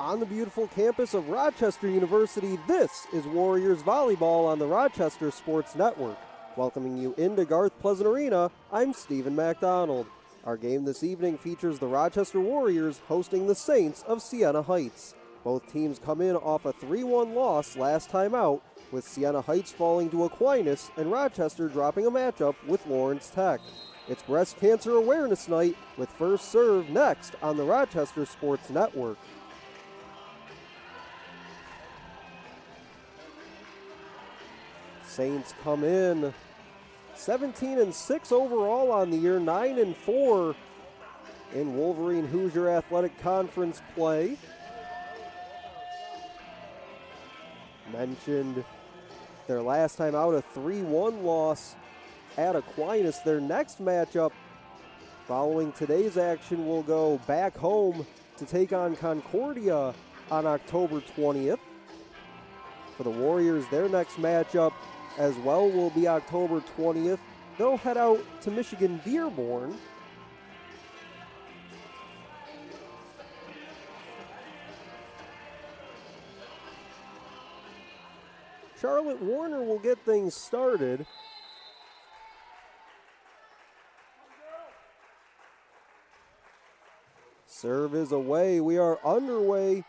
on the beautiful campus of Rochester University. This is Warriors Volleyball on the Rochester Sports Network. Welcoming you into Garth Pleasant Arena, I'm Stephen MacDonald. Our game this evening features the Rochester Warriors hosting the Saints of Siena Heights. Both teams come in off a 3-1 loss last time out, with Siena Heights falling to Aquinas and Rochester dropping a matchup with Lawrence Tech. It's Breast Cancer Awareness Night with First Serve next on the Rochester Sports Network. Saints come in 17-6 overall on the year, 9-4 in Wolverine Hoosier Athletic Conference play. Mentioned their last time out, a 3-1 loss at Aquinas. Their next matchup following today's action will go back home to take on Concordia on October 20th. For the Warriors, their next matchup as well will be October 20th. They'll head out to Michigan Dearborn. Charlotte Warner will get things started. Serve is away. We are underway.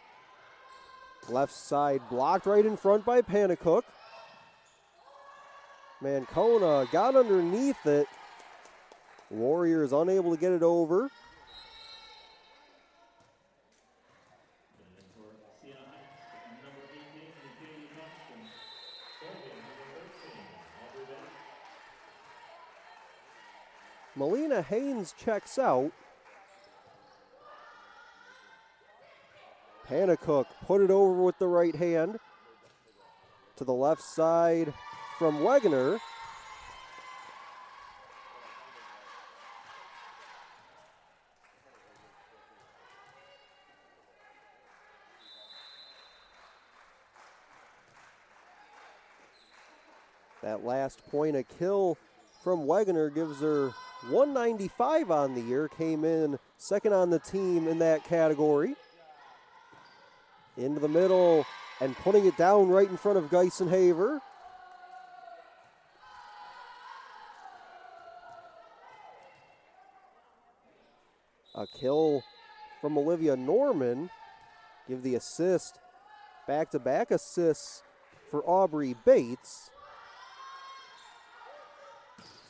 Left side blocked right in front by Panicook. Mancona got underneath it. Warriors unable to get it over. Melina Haynes checks out. Panicook put it over with the right hand. To the left side from Wegener. That last point of kill from Wegener gives her 195 on the year. Came in second on the team in that category. Into the middle and putting it down right in front of Geisenhaver. A kill from Olivia Norman. Give the assist. Back-to-back assists for Aubrey Bates.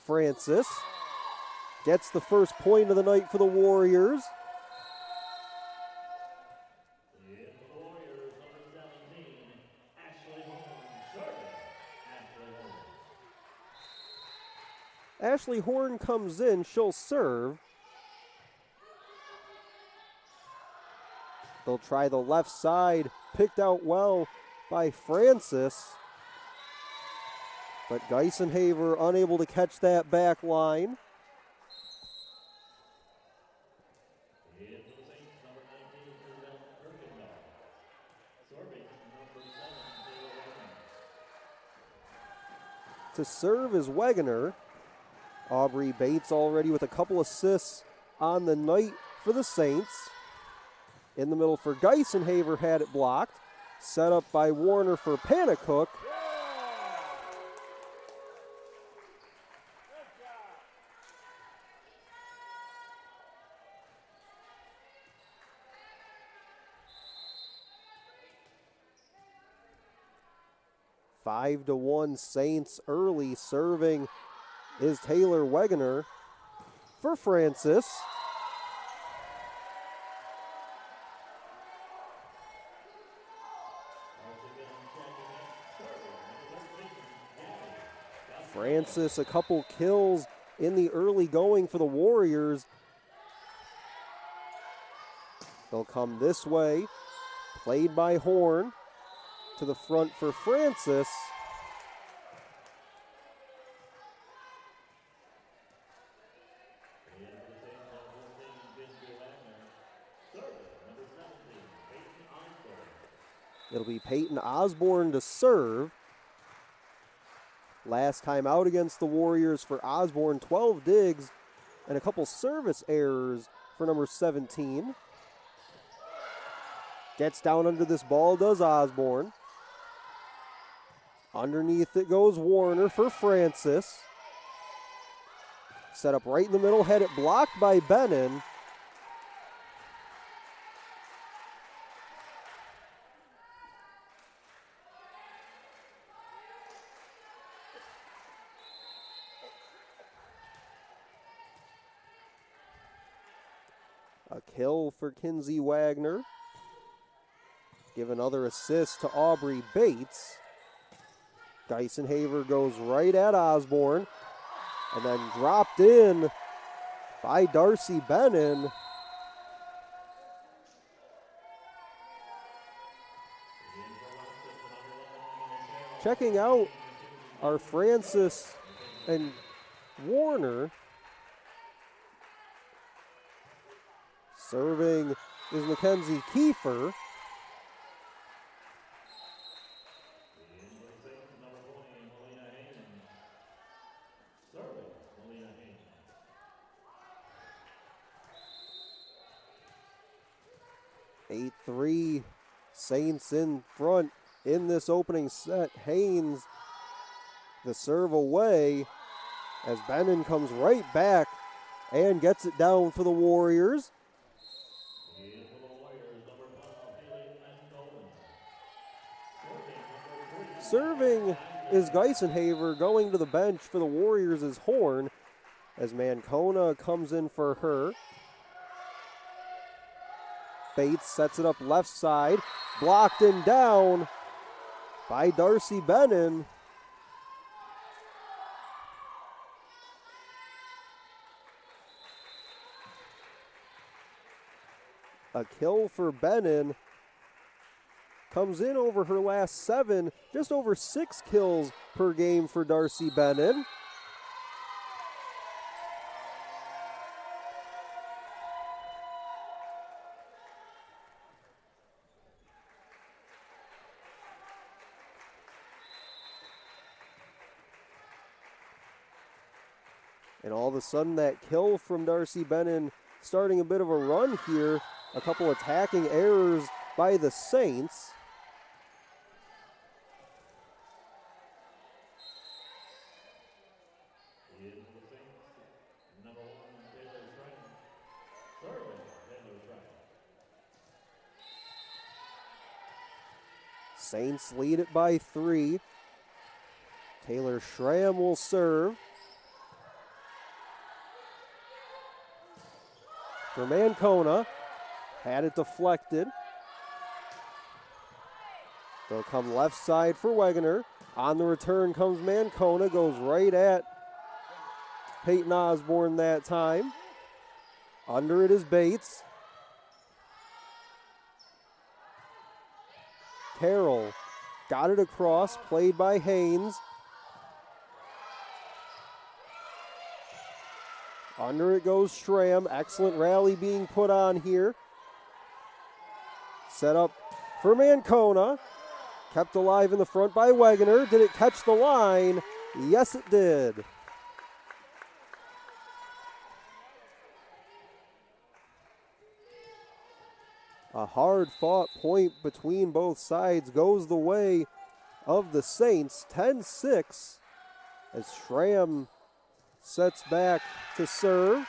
Francis gets the first point of the night for the Warriors. Ashley Horn comes in, she'll serve. They'll try the left side, picked out well by Francis. But Geisenhaver unable to catch that back line. To serve is Wegener. Aubrey Bates already with a couple assists on the night for the Saints. In the middle for Geisenhaver, had it blocked. Set up by Warner for Panicook. Five to 1 Saints early. Serving is Taylor Wegener for Francis. Francis, a couple kills in the early going for the Warriors. They'll come this way. Played by Horn. To the front for Francis. It'll be Peyton Osborne to serve. Last time out against the Warriors for Osborne, 12 digs and a couple service errors for number 17. Gets down under this ball, does Osborne. Underneath it goes Warner for Francis. Set up right in the middle, had it blocked by Bennon. A kill for Kinsey Wagner. Give another assist to Aubrey Bates. Geisenhaver goes right at Osborne. And then dropped in by Darcy Bennon. Checking out are Francis and Warner. Serving is Mackenzie Kiefer. Eight 3, Saints in front in this opening set. Haynes, the serve away as Bennon comes right back and gets it down for the Warriors. Serving is Geisenhaver. Going to the bench for the Warriors is Horn as Mancona comes in for her. Bates sets it up left side. Blocked and down by Darcy Bennon. A kill for Bennon. Comes in over her last 7, just over 6 kills per game for Darcy Bennon. And all of a sudden that kill from Darcy Bennon starting a bit of a run here. A couple attacking errors by the Saints. Saints lead it by 3. Taylor Schramm will serve. For Mancona, had it deflected. They'll come left side for Wegener. On the return comes Mancona, goes right at Peyton Osborne that time. Under it is Bates. Carroll got it across, played by Haynes. Under it goes Schramm. Excellent rally being put on here. Set up for Mancona. Kept alive in the front by Wegener. Did it catch the line? Yes, it did. A hard-fought point between both sides goes the way of the Saints. 10-6 as Schramm sets back to serve.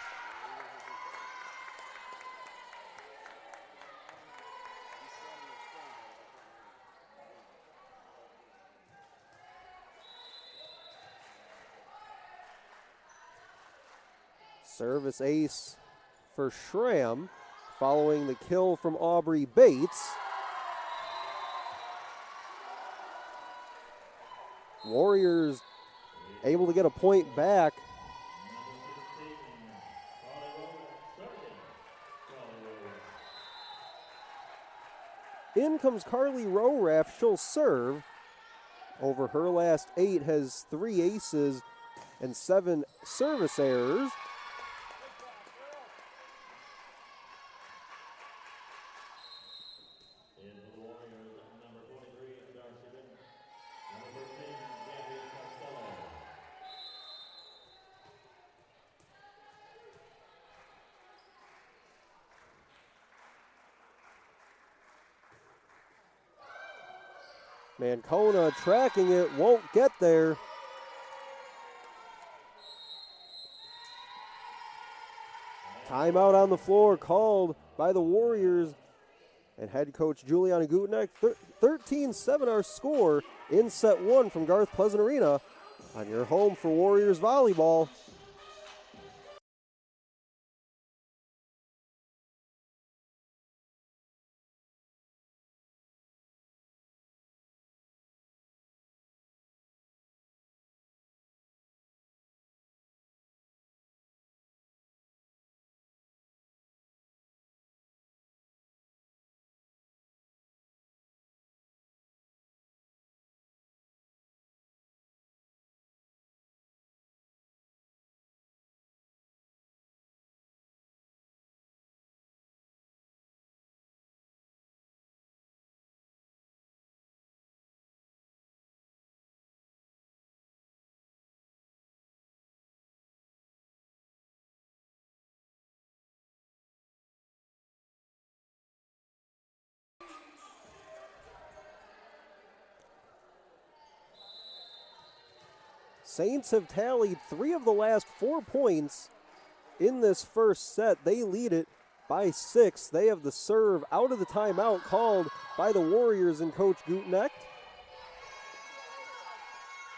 Service ace for Schramm following the kill from Aubrey Bates. Warriors able to get a point back. In comes Carly Roraff. She'll serve. Over her last 8 has 3 aces and 7 service errors. Mancona tracking it, won't get there. Timeout on the floor called by the Warriors and head coach Juliana Gutenek. 13-7 our score in set one from Garth Pleasant Arena on your home for Warriors Volleyball. Saints have tallied 3 of the last 4 points in this first set. They lead it by 6. They have the serve out of the timeout called by the Warriors and Coach Gutenek.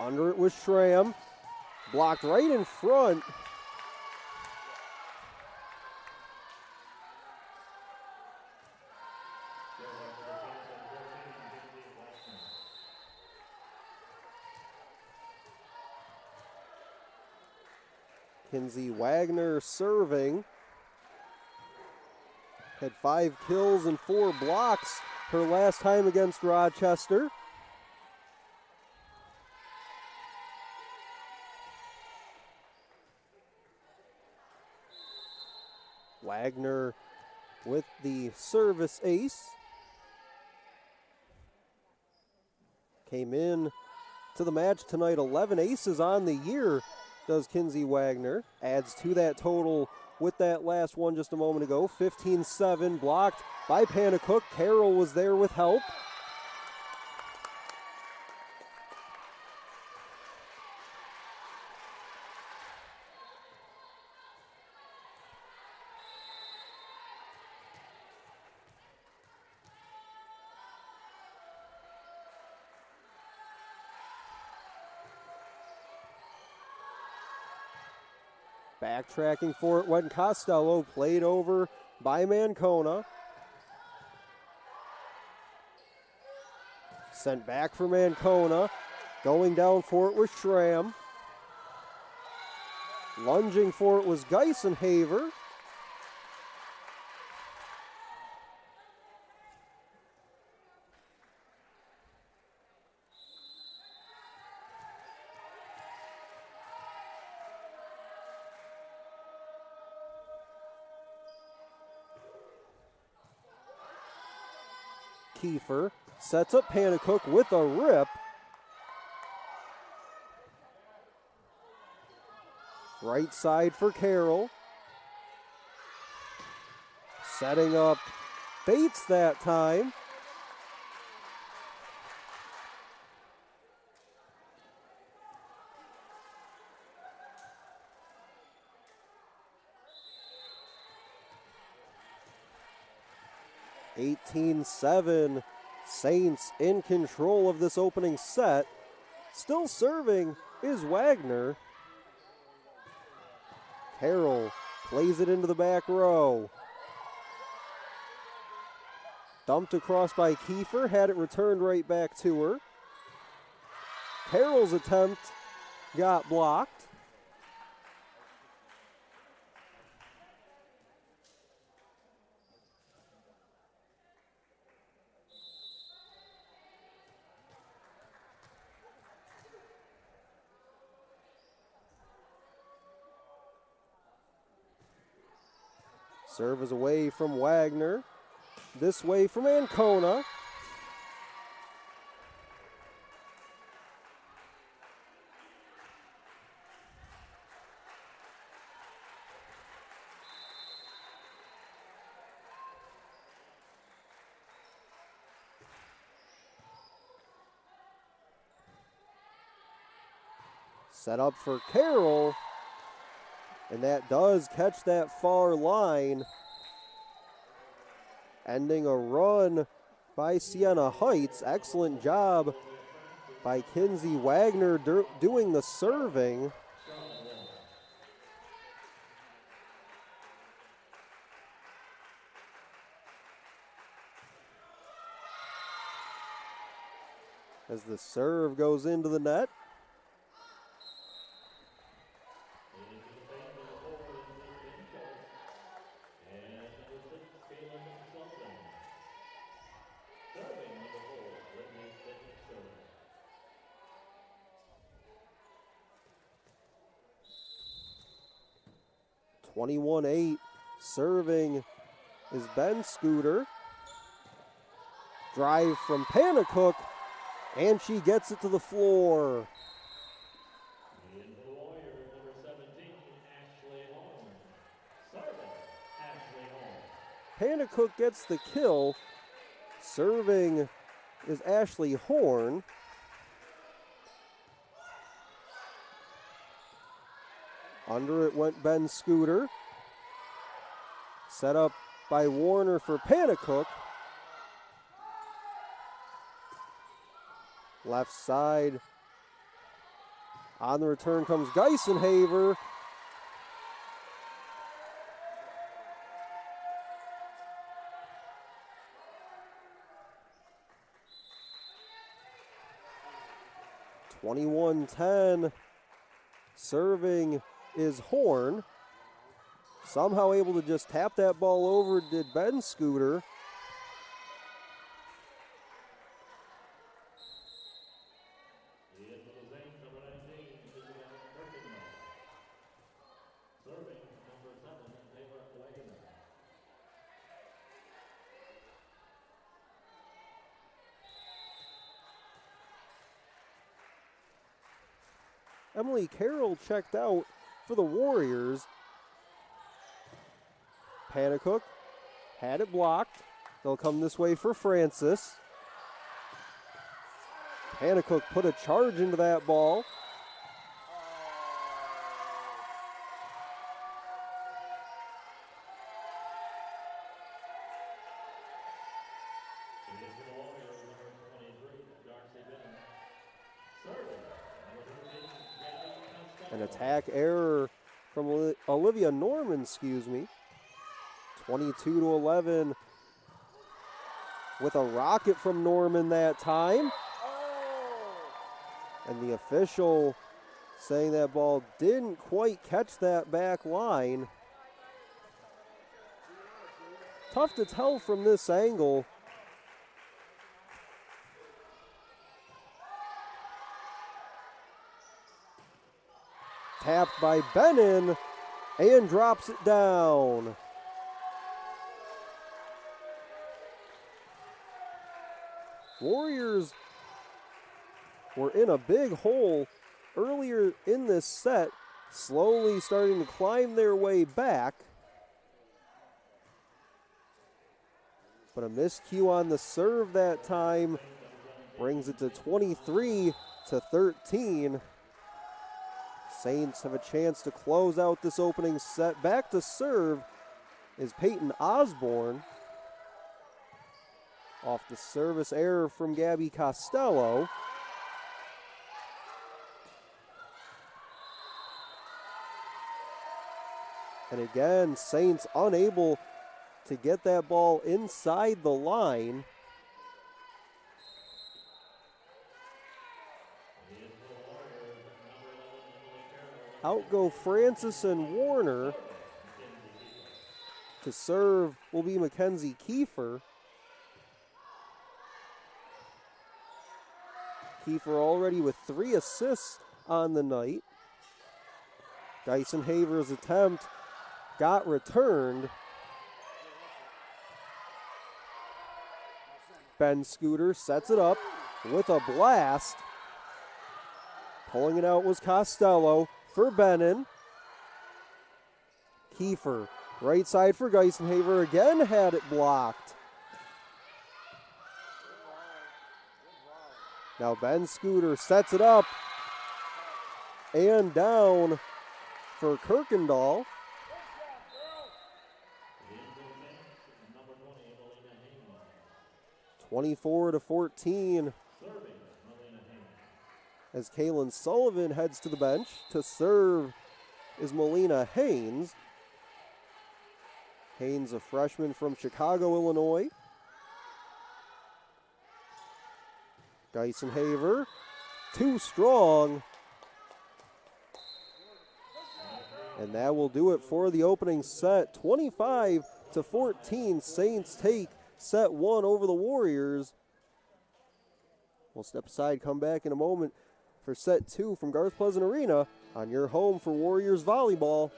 Under it was Schramm. Blocked right in front. Kinsey Wagner serving. Had 5 kills and 4 blocks her last time against Rochester. Wagner with the service ace. Came in to the match tonight, 11 aces on the year, does Kinsey Wagner. Adds to that total with that last one just a moment ago. 15-7, blocked by Panicook. Carroll was there with help. Backtracking for it went Costello, played over by Mancona. Sent back for Mancona. Going down for it was Schramm. Lunging for it was Geisenhaver. Kiefer sets up Panicook with a rip. Right side for Carroll. Setting up Bates that time. (18-7). Saints in control of this opening set. Still serving is Wagner. Carroll plays it into the back row. Dumped across by Kiefer, had it returned right back to her. Carroll's attempt got blocked. Serve is away from Wagner. This way from Ancona. Set up for Carroll. And that does catch that far line. Ending a run by Siena Heights. Excellent job by Kinsey Wagner doing the serving. As the serve goes into the net. (21-8). Serving is Ben Scooter. Drive from Panicook, and she gets it to the floor. Panicook gets the kill. Serving is Ashley Horn. Under it went Ben Scooter. Set up by Warner for Panicook. Left side. On the return comes Geisenhaver. (21-10). Serving is Horn. Somehow able to just tap that ball over did Ben Scooter. Emily Carroll checked out for the Warriors. Panicook had it blocked. They'll come this way for Francis. Panicook put a charge into that ball. An attack error from Olivia Norman, 22-11 with a rocket from Norman that time. And the official saying that ball didn't quite catch that back line. Tough to tell from this angle. Tapped by Benin and drops it down. Warriors were in a big hole earlier in this set, slowly starting to climb their way back. But a miscue on the serve that time brings it to 23-13. Saints have a chance to close out this opening set. Back to serve is Peyton Osborne. Off the service error from Gabby Costello. And again, Saints unable to get that ball inside the line. Out go Francis and Warner. To serve will be Mackenzie Kiefer. Kiefer already with 3 assists on the night. Geisenhaver's attempt got returned. Ben Scooter sets it up with a blast. Pulling it out was Costello for Benin. Kiefer, right side for Geisenhaver, again had it blocked. Now Ben Scooter sets it up. and down for Kirkendall. 24-14. As Kaylin Sullivan heads to the bench. To serve is Melina Haynes. Haynes, a freshman from Chicago, Illinois. Dyson Haver, too strong. And that will do it for the opening set. 25-14, Saints take set one over the Warriors. We'll step aside, come back in a moment for set two from Garth Pleasant Arena on your home for Warriors Volleyball.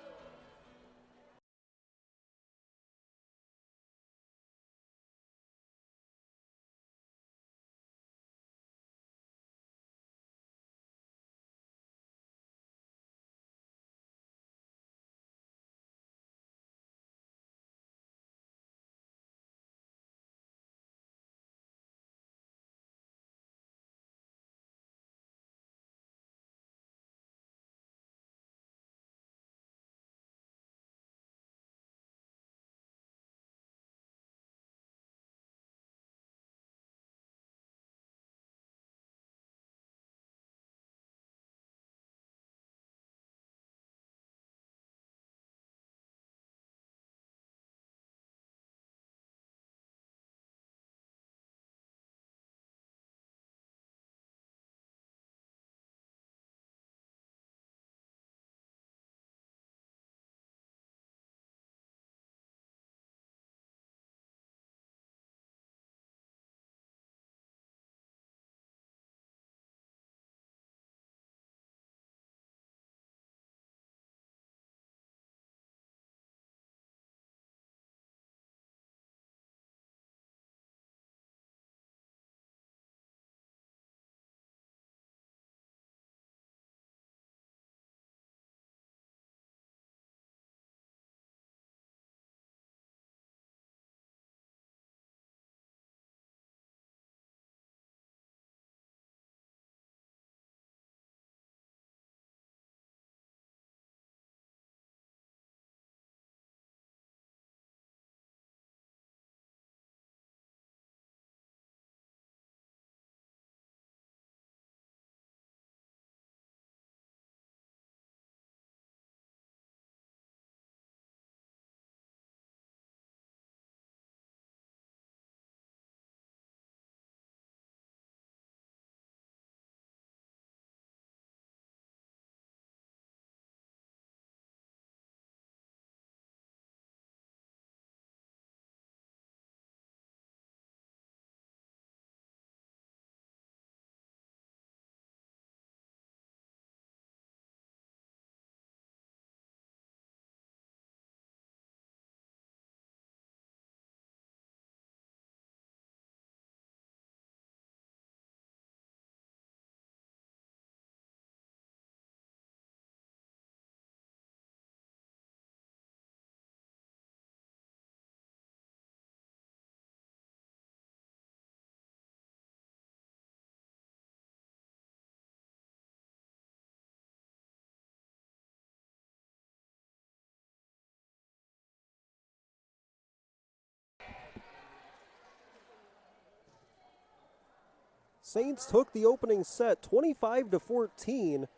Saints took the opening set 25-14.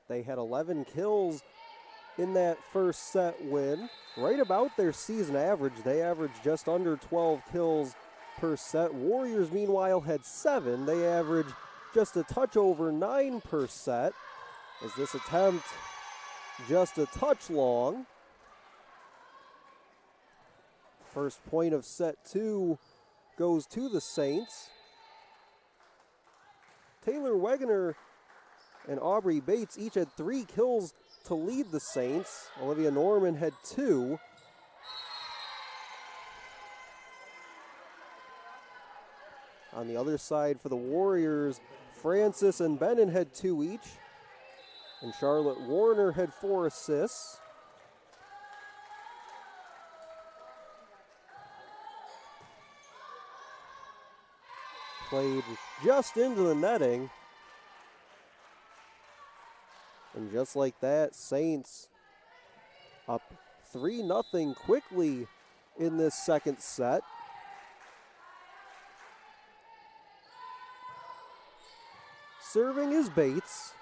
They had 11 kills in that first set win, right about their season average. They averaged just under 12 kills per set. Warriors, meanwhile, had 7. They averaged just a touch over 9 per set. As this attempt just a touch long. First point of set 2 goes to the Saints. Taylor Wegener and Aubrey Bates each had 3 kills to lead the Saints. Olivia Norman had 2. On the other side for the Warriors, Francis and Bennon had 2 each. And Charlotte Warner had 4 assists. Played just into the netting. And just like that, Saints up 3-0 quickly in this second set. Serving is Bates.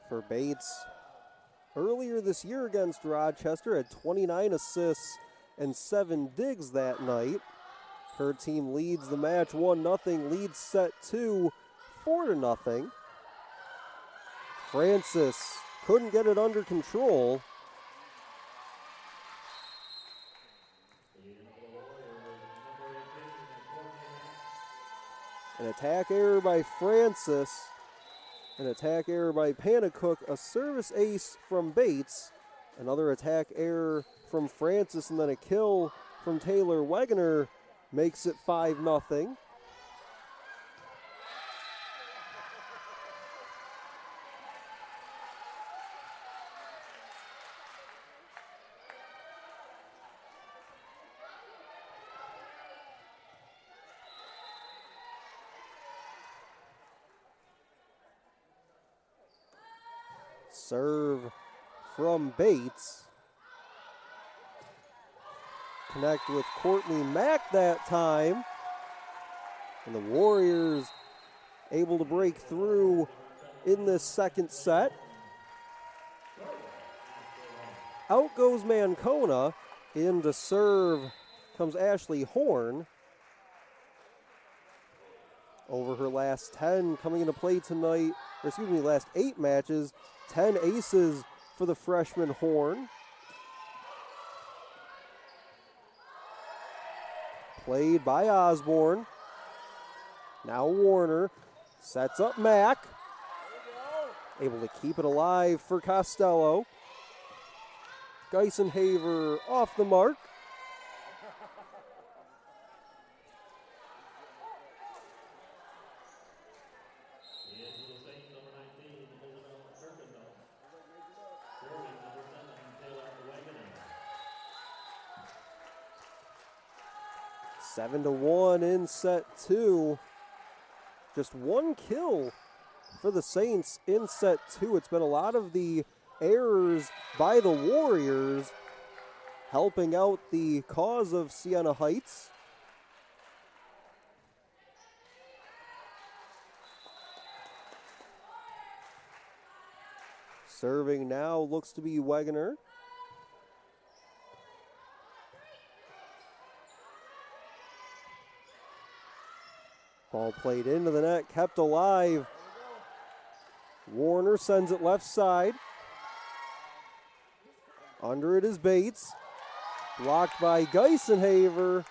For Bates, earlier this year against Rochester, had 29 assists and 7 digs that night. Her team leads the match 1-0, leads set 2, 4-0. Francis couldn't get it under control. An attack error by Francis. An attack error by Panacook, a service ace from Bates, another attack error from Francis, and then a kill from Taylor Wegener makes it 5-0. Serve from Bates. Connect with Courtney Mack that time. And the Warriors able to break through in this second set. Out goes Mancona. In to serve comes Ashley Horn. Over her last 10 coming into play tonight, or excuse me, last 8 matches, 10 aces for the freshman Horn. Played by Osborne. Now Warner sets up Mack. Able to keep it alive for Costello. Geisenhaver off the mark. Seven to 1 in set 2. Just one kill for the Saints in set 2. It's been a lot of the errors by the Warriors helping out the cause of Siena Heights. Serving now looks to be Wegener. Ball played into the net, kept alive. Warner sends it left side. Under it is Bates. Blocked by Geisenhaver.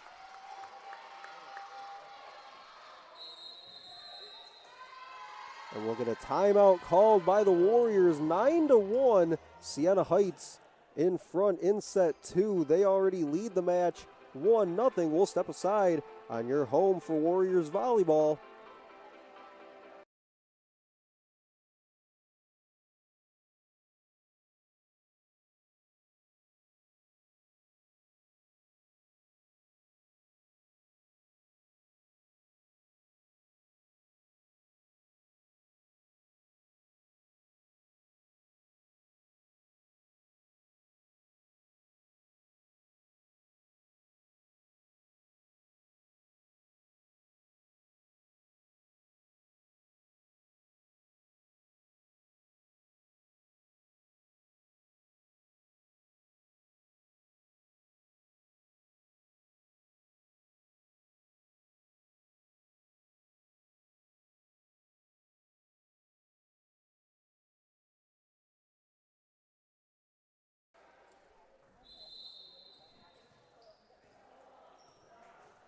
And we'll get a timeout called by the Warriors. 9-1, Siena Heights in front in set 2. They already lead the match 1-0. We'll step aside on your home for Warriors Volleyball.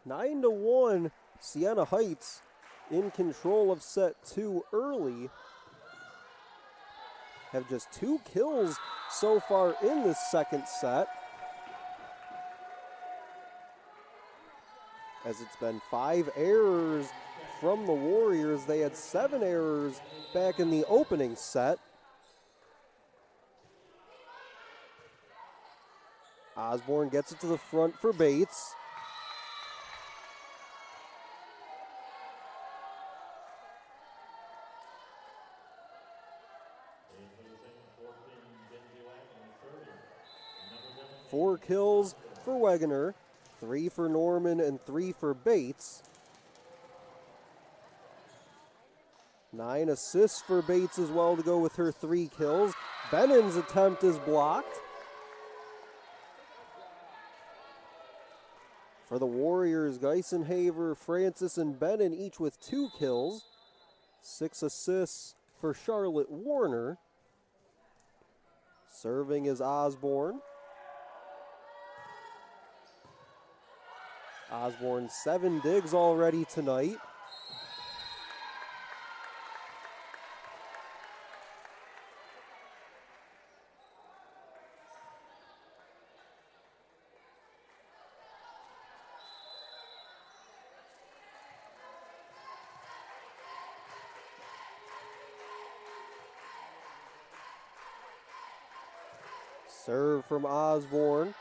Nine to 1, Siena Heights in control of set 2 early. Have just 2 kills so far in this second set. as it's been 5 errors from the Warriors. They had 7 errors back in the opening set. Osborne gets it to the front for Bates. Four kills for Wegener, 3 for Norman and 3 for Bates. 9 assists for Bates as well to go with her 3 kills. Bennon's attempt is blocked. For the Warriors, Geisenhaver, Francis, and Bennon each with 2 kills. 6 assists for Charlotte Warner. Serving is Osborne. Osborne 7 digs already tonight. Serve from Osborne.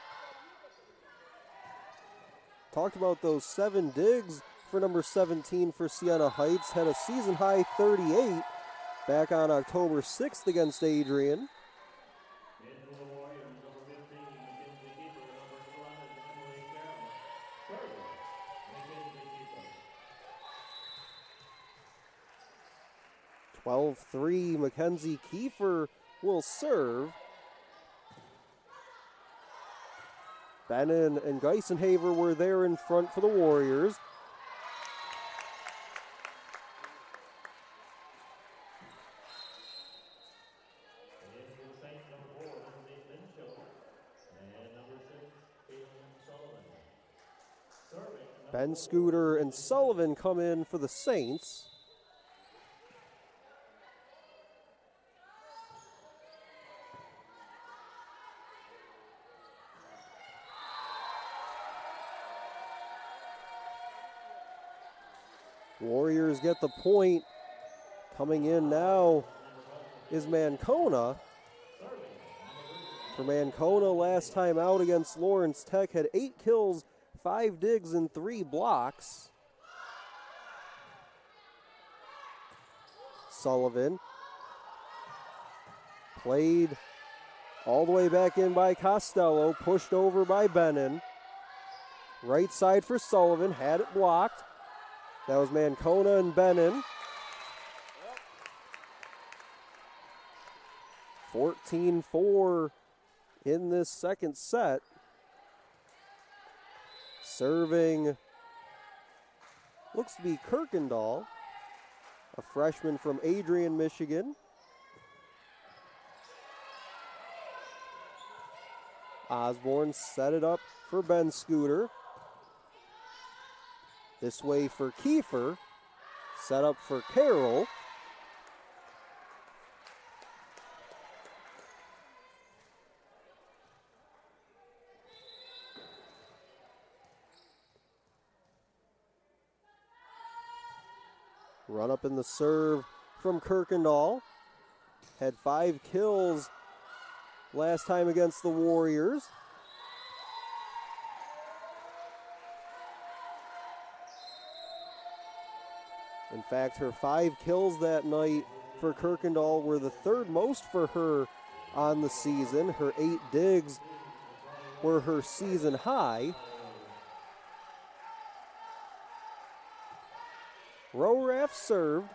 Talked about those 7 digs for number 17 for Siena Heights. Had a season high 38 back on October 6th against Adrian. 12-3, Mackenzie Kiefer will serve. Bennon and Geisenhaver were there in front for the Warriors. Ben Scooter and Sullivan come in for the Saints. Warriors get the point. Coming in now is Mancona. For Mancona, last time out against Lawrence Tech, had 8 kills, 5 digs, and 3 blocks. Sullivan played all the way back in by Costello, pushed over by Bennon. Right side for Sullivan, had it blocked. That was Mancona and Bennon. 14-4 in this second set. Serving looks to be Kirkendall, a freshman from Adrian, Michigan. Osborne set it up for Ben Scooter. This way for Kiefer, set up for Carroll. Run up in the serve from Kirkendall. Had 5 kills last time against the Warriors. In fact, her 5 kills that night for Kirkendall were the 3rd most for her on the season. Her 8 digs were her season high. Roraff served.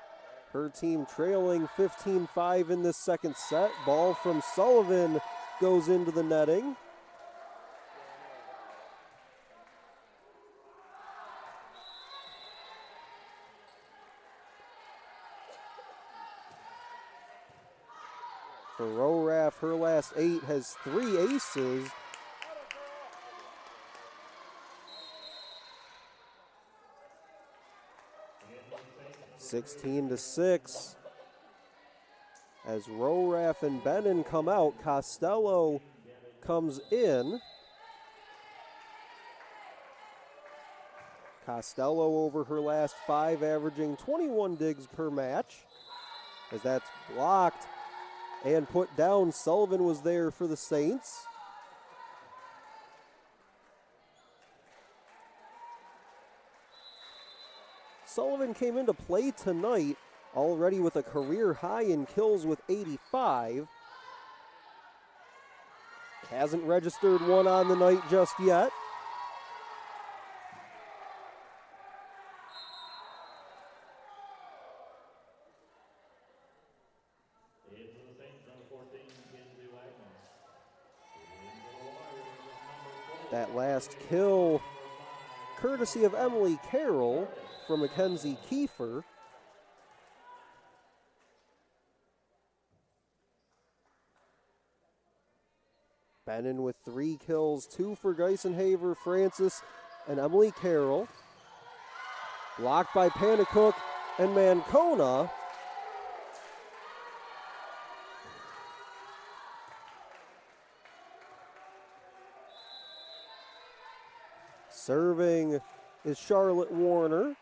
Her team trailing 15-5 in this second set. Ball from Sullivan goes into the netting. For Roraff, her last 8 has 3 aces. (16-6). As Roraff and Bennon come out, Costello comes in. Costello over her last 5, averaging 21 digs per match. As that's blocked and put down, Sullivan was there for the Saints. Sullivan came into play tonight already with a career high in kills with 85. Hasn't registered one on the night just yet. That last kill, courtesy of Emily Carroll from Mackenzie Kiefer. Bennon with 3 kills, 2 for Geisenhaver, Francis, and Emily Carroll. Blocked by Panicook and Mancona. Serving is Charlotte Warner.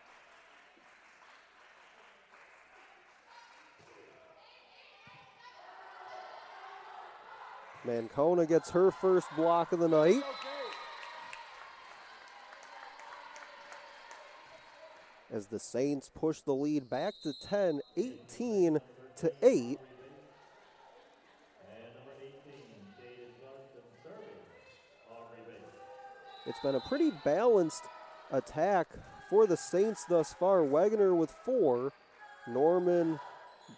Mancona gets her first block of the night. As the Saints push the lead back to 10, 18-8. It's been a pretty balanced attack for the Saints thus far. Wagner with 4, Norman,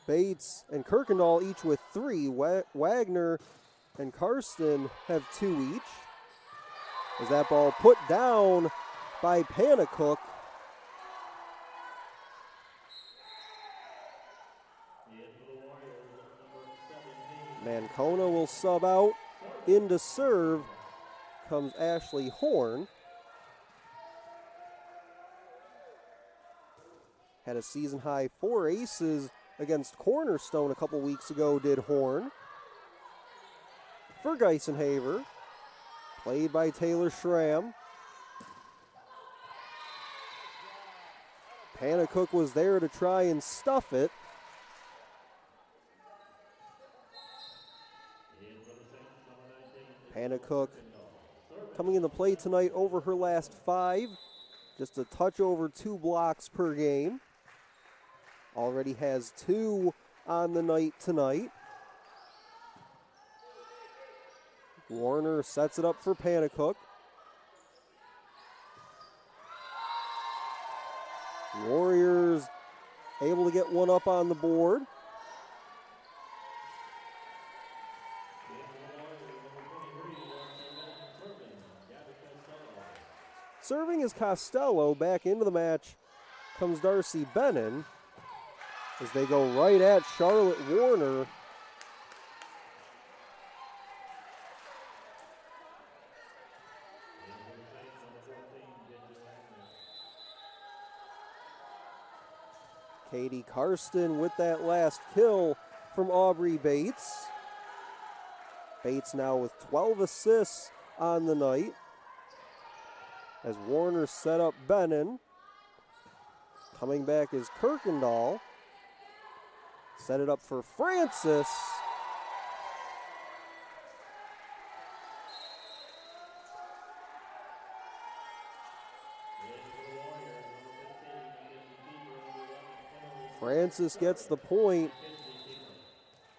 Bates, and Kirkendall each with 3. Wagner and Karsten have 2 each. As that ball put down by Panicook. Mancona will sub out. Into serve comes Ashley Horn. Had a season high 4 aces against Cornerstone a couple weeks ago, did Horn. For Geisenhaver, played by Taylor Schramm. Panicook was there to try and stuff it. Panicook coming into play tonight over her last 5, just a touch over 2 blocks per game. Already has 2 on the night tonight. Warner sets it up for Panicook. Warriors able to get one up on the board. Serving is Costello. Back into the match comes Darcy Bennon as they go right at Charlotte Warner. Katie Karsten with that last kill from Aubrey Bates. Bates now with 12 assists on the night. As Warner set up Bennon. Coming back is Kirkendall. Set it up for Francis. Francis gets the point.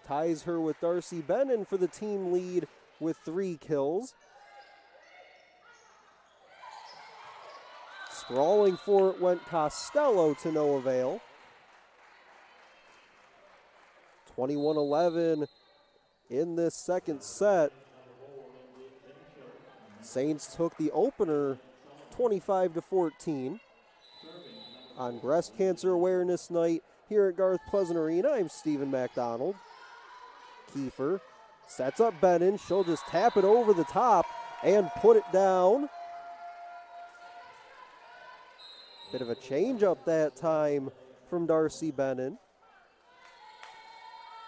Ties her with Darcy Bennon for the team lead with 3 kills. Sprawling for it went Costello to no avail. 21-11 in this second set. Saints took the opener 25-14. On Breast Cancer Awareness Night here at Garth Pleasant Arena, I'm Stephen MacDonald. Kiefer sets up Bennon. She'll just tap it over the top and put it down. Bit of a change up that time from Darcy Bennon.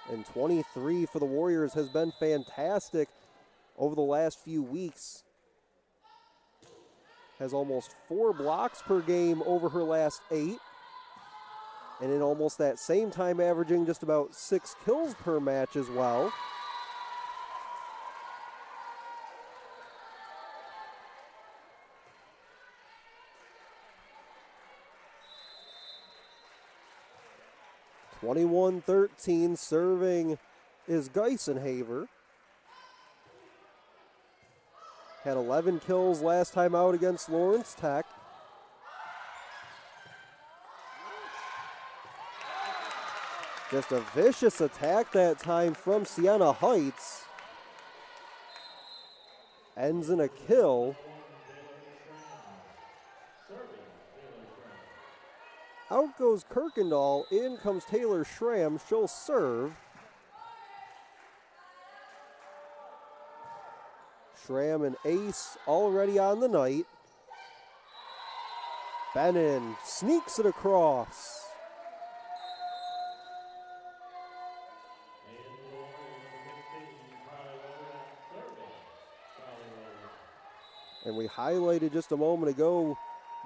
And 23 for the Warriors has been fantastic over the last few weeks. has almost 4 blocks per game over her last 8. And in almost that same time averaging just about 6 kills per match as well. (21-13) serving is Geisenhaver. Had 11 kills last time out against Lawrence Tech. Just a vicious attack that time from Siena Heights. Ends in a kill. Out goes Kirkendall, in comes Taylor Schramm, she'll serve. Schramm and ace already on the night. Bennin sneaks it across. And we highlighted just a moment ago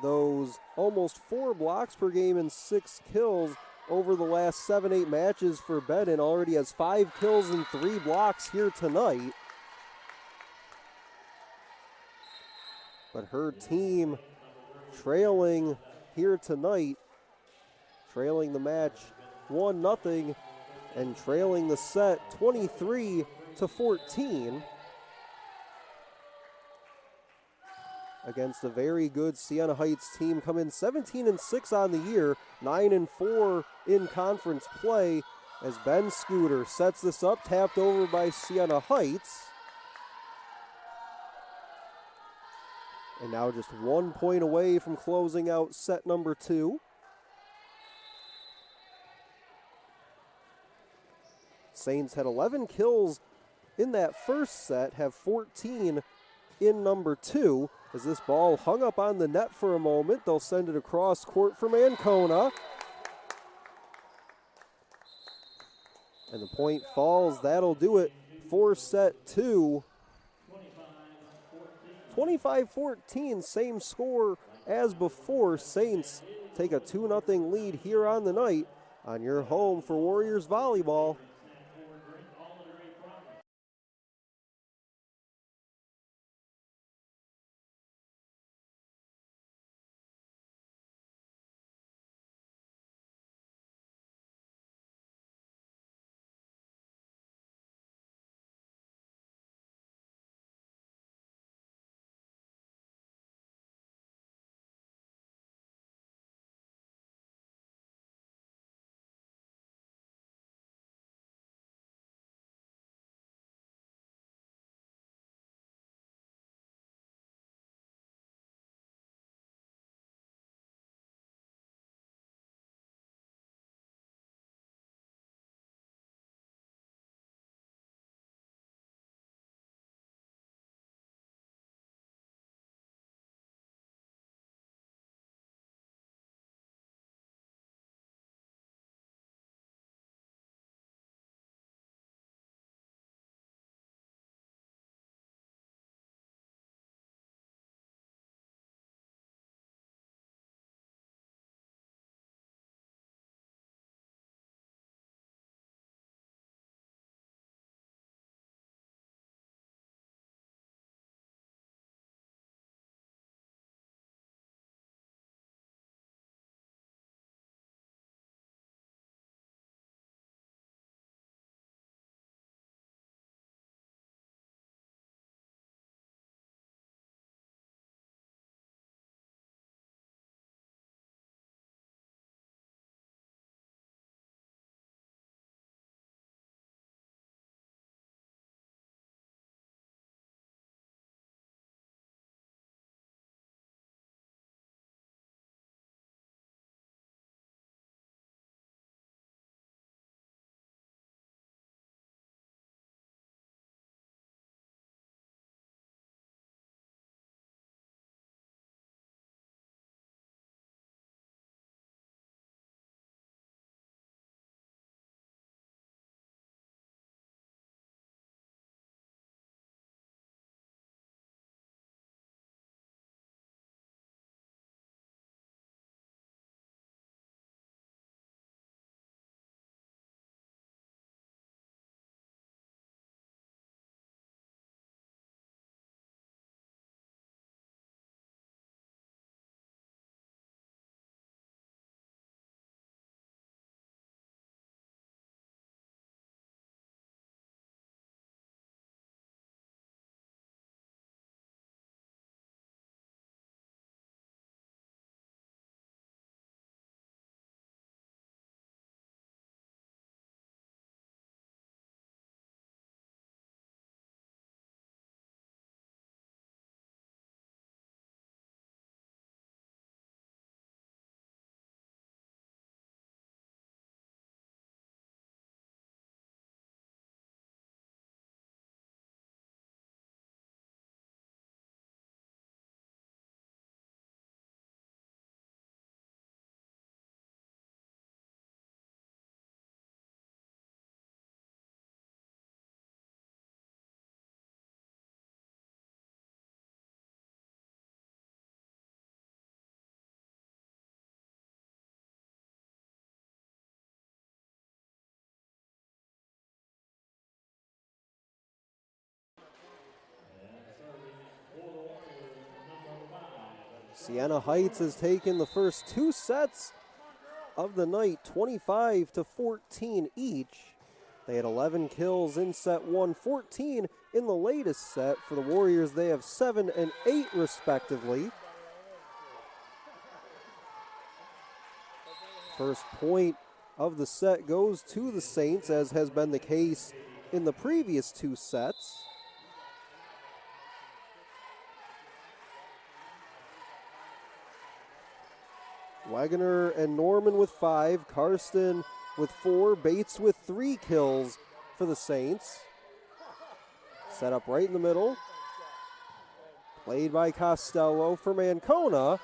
those almost 4 blocks per game and 6 kills over the last 7-8 matches for Bennin. Already has 5 kills and 3 blocks here tonight. But her team trailing here tonight, trailing the match 1-0 and trailing the set 23-14 against a very good Siena Heights team. Come in 17-6 on the year, 9-4 in conference play as Ben Scooter sets this up, tapped over by Siena Heights. And now just 1 point away from closing out set number 2. Saints had 11 kills in that first set, have 14 in number 2. As this ball hung up on the net for a moment, they'll send it across court from Ancona. And the point falls. That'll do it for set 2. 25-14, same score as before. Saints take a 2-0 lead here on the night on your home for Warriors Volleyball. Siena Heights has taken the first 2 sets of the night, 25-14 each. They had 11 kills in set 1, 14 in the latest set. For the Warriors, they have 7 and 8 respectively. First point of the set goes to the Saints, as has been the case in the previous 2 sets. Wegener and Norman with 5, Karsten with 4, Bates with 3 kills for the Saints. Set up right in the middle. Played by Costello for Mancona.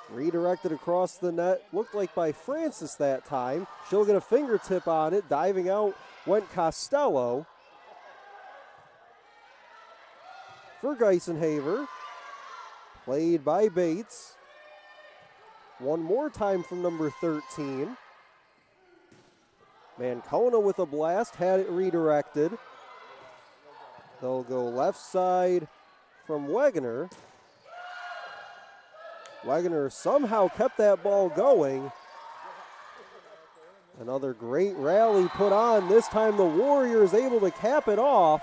Redirected across the net, looked like by Francis that time. She'll get a fingertip on it. Diving out went Costello. For Geisenhaver. Played by Bates. One more time from number 13. Mancona with a blast, had it redirected. They'll go left side from Wegener. Wegener somehow kept that ball going. Another great rally put on. This time the Warriors able to cap it off.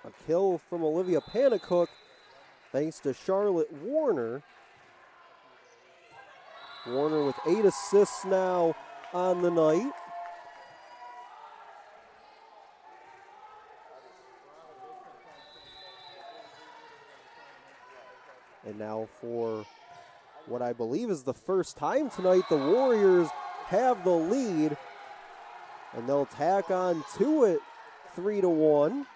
A kill from Olivia Panicook thanks to Charlotte Warner. Warner with 8 assists now on the night. And now for what I believe is the first time tonight, the Warriors have the lead. And they'll tack on to it 3-1.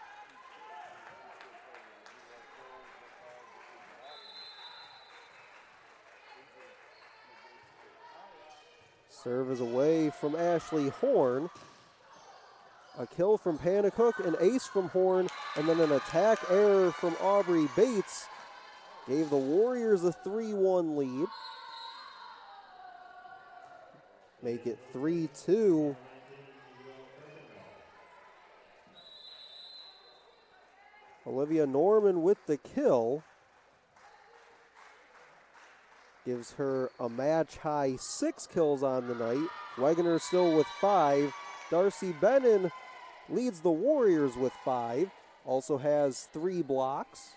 Serve is away from Ashley Horn. A kill from Panicook, an ace from Horn, and then an attack error from Aubrey Bates gave the Warriors a 3-1 lead. Make it 3-2. Olivia Norman with the kill. Gives her a match-high 6 kills on the night. Wegener still with 5. Darcy Bennon leads the Warriors with 5. Also has 3 blocks.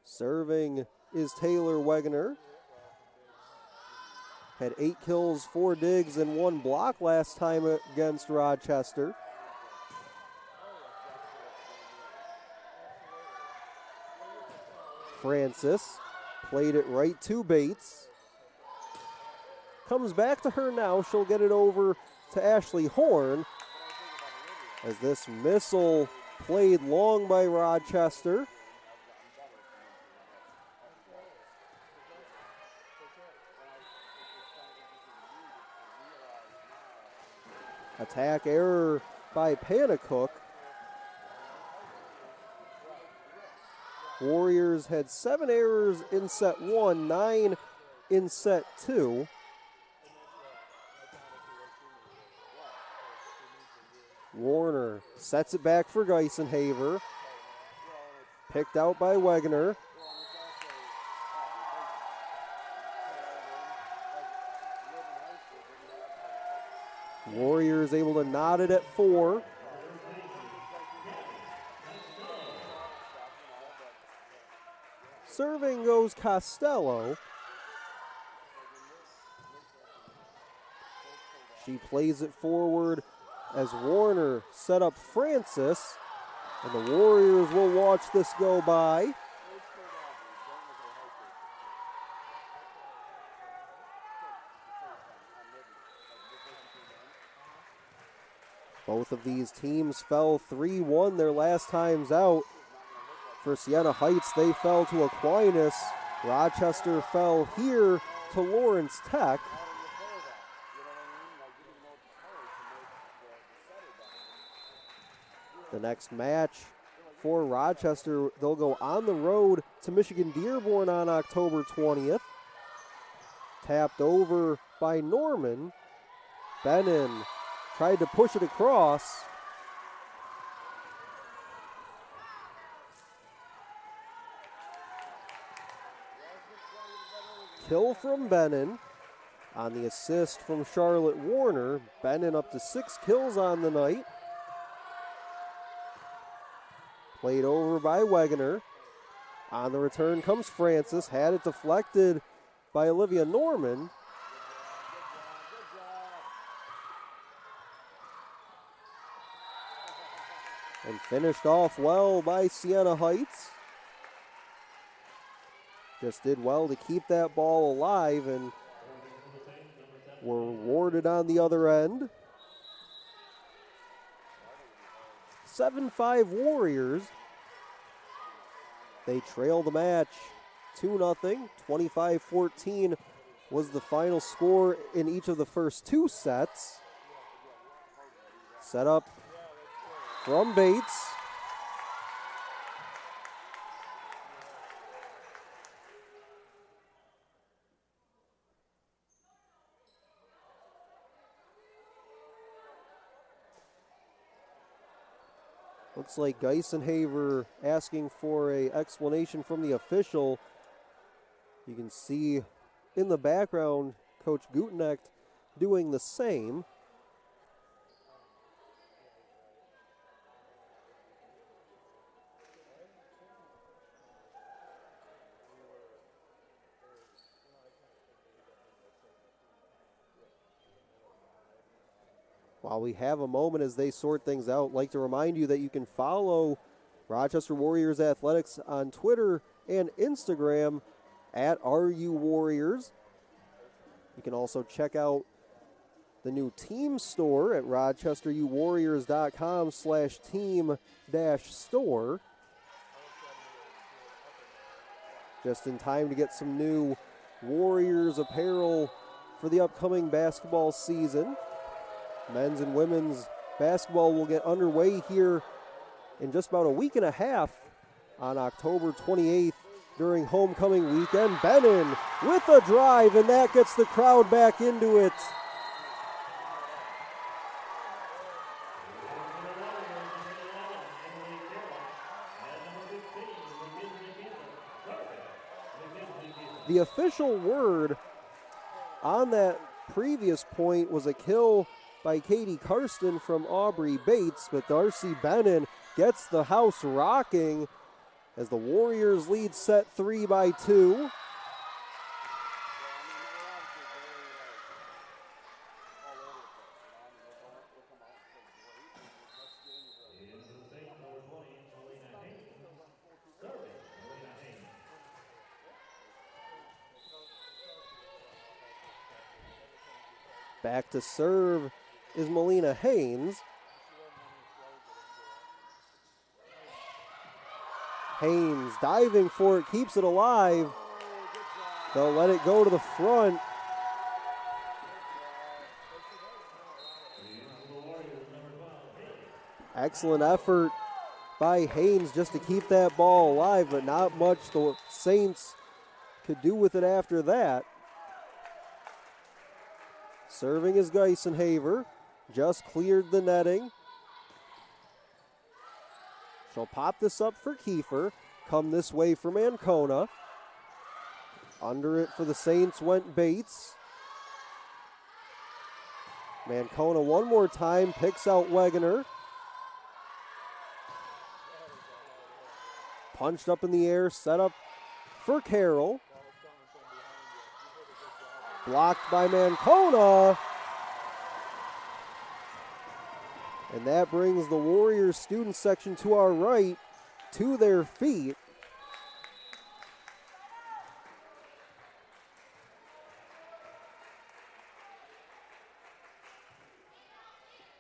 Serving is Taylor Wegener. Had 8 kills, 4 digs, and 1 block last time against Rochester. Francis played it right to Bates. Comes back to her now. She'll get it over to Ashley Horn. As this missile played long by Rochester. Attack error by Panicook. Warriors had 7 errors in set 1, 9 in set 2. Warner sets it back for Geisenhaver. Picked out by Wegener. Warriors able to knot it at 4. Serving goes Costello. She plays it forward as Warner set up Francis. And the Warriors will watch this go by. Both of these teams fell 3-1 their last times out. For Siena Heights, they fell to Aquinas. Rochester fell here to Lawrence Tech. The next match for Rochester. They'll go on the road to Michigan Dearborn on October 20th. Tapped over by Norman. Bennon tried to push it across. Kill from Bennon on the assist from Charlotte Warner. Bennon up to 6 kills on the night. Played over by Wegener. On the return comes Francis. Had it deflected by Olivia Norman. And finished off well by Siena Heights. Just did well to keep that ball alive and were rewarded on the other end. 7-5 Warriors. They trail the match 2-0. 25-14 was the final score in each of the first 2 sets. Set up from Bates. Looks like Geisenhaver asking for an explanation from the official. You can see in the background Coach Gutenecht doing the same. While we have a moment as they sort things out, I'd like to remind you that you can follow Rochester Warriors Athletics on Twitter and Instagram at RU Warriors. You can also check out the new team store at rochesteruwarriors.com/team-store. Just in time to get some new Warriors apparel for the upcoming basketball season. Men's and women's basketball will get underway here in just about a week and a half on October 28th during homecoming weekend. Bennon with a drive, and that gets the crowd back into it. The official word on that previous point was a kill by Katie Karsten from Aubrey Bates, but Darcy Bennon gets the house rocking as the Warriors lead set 3 by 2. Back to serve is Melina Haynes. Haynes diving for it, keeps it alive. They'll let it go to the front. Excellent effort by Haynes just to keep that ball alive, but not much the Saints could do with it after that. Serving is Geisenhaver. Just cleared the netting. She'll pop this up for Kiefer. Come this way from Ancona. Under it for the Saints went Bates. Mancona one more time, picks out Wegener. Punched up in the air, set up for Carroll. Blocked by Mancona. And that brings the Warriors student section to our right to their feet.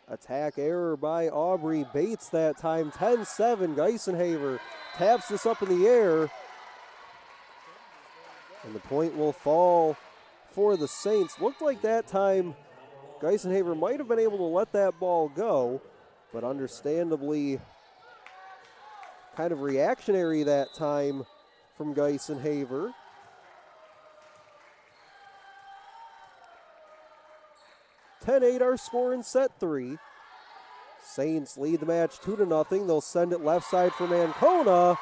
Attack error by Aubrey Bates that time. 10-7. Geisenhaver taps this up in the air. And the point will fall for the Saints. Looked like that time Geisenhaver might have been able to let that ball go, but understandably kind of reactionary that time from Geisenhaver. (10-8) our score in set 3. Saints lead the match 2-0. They'll send it left side for Mancona.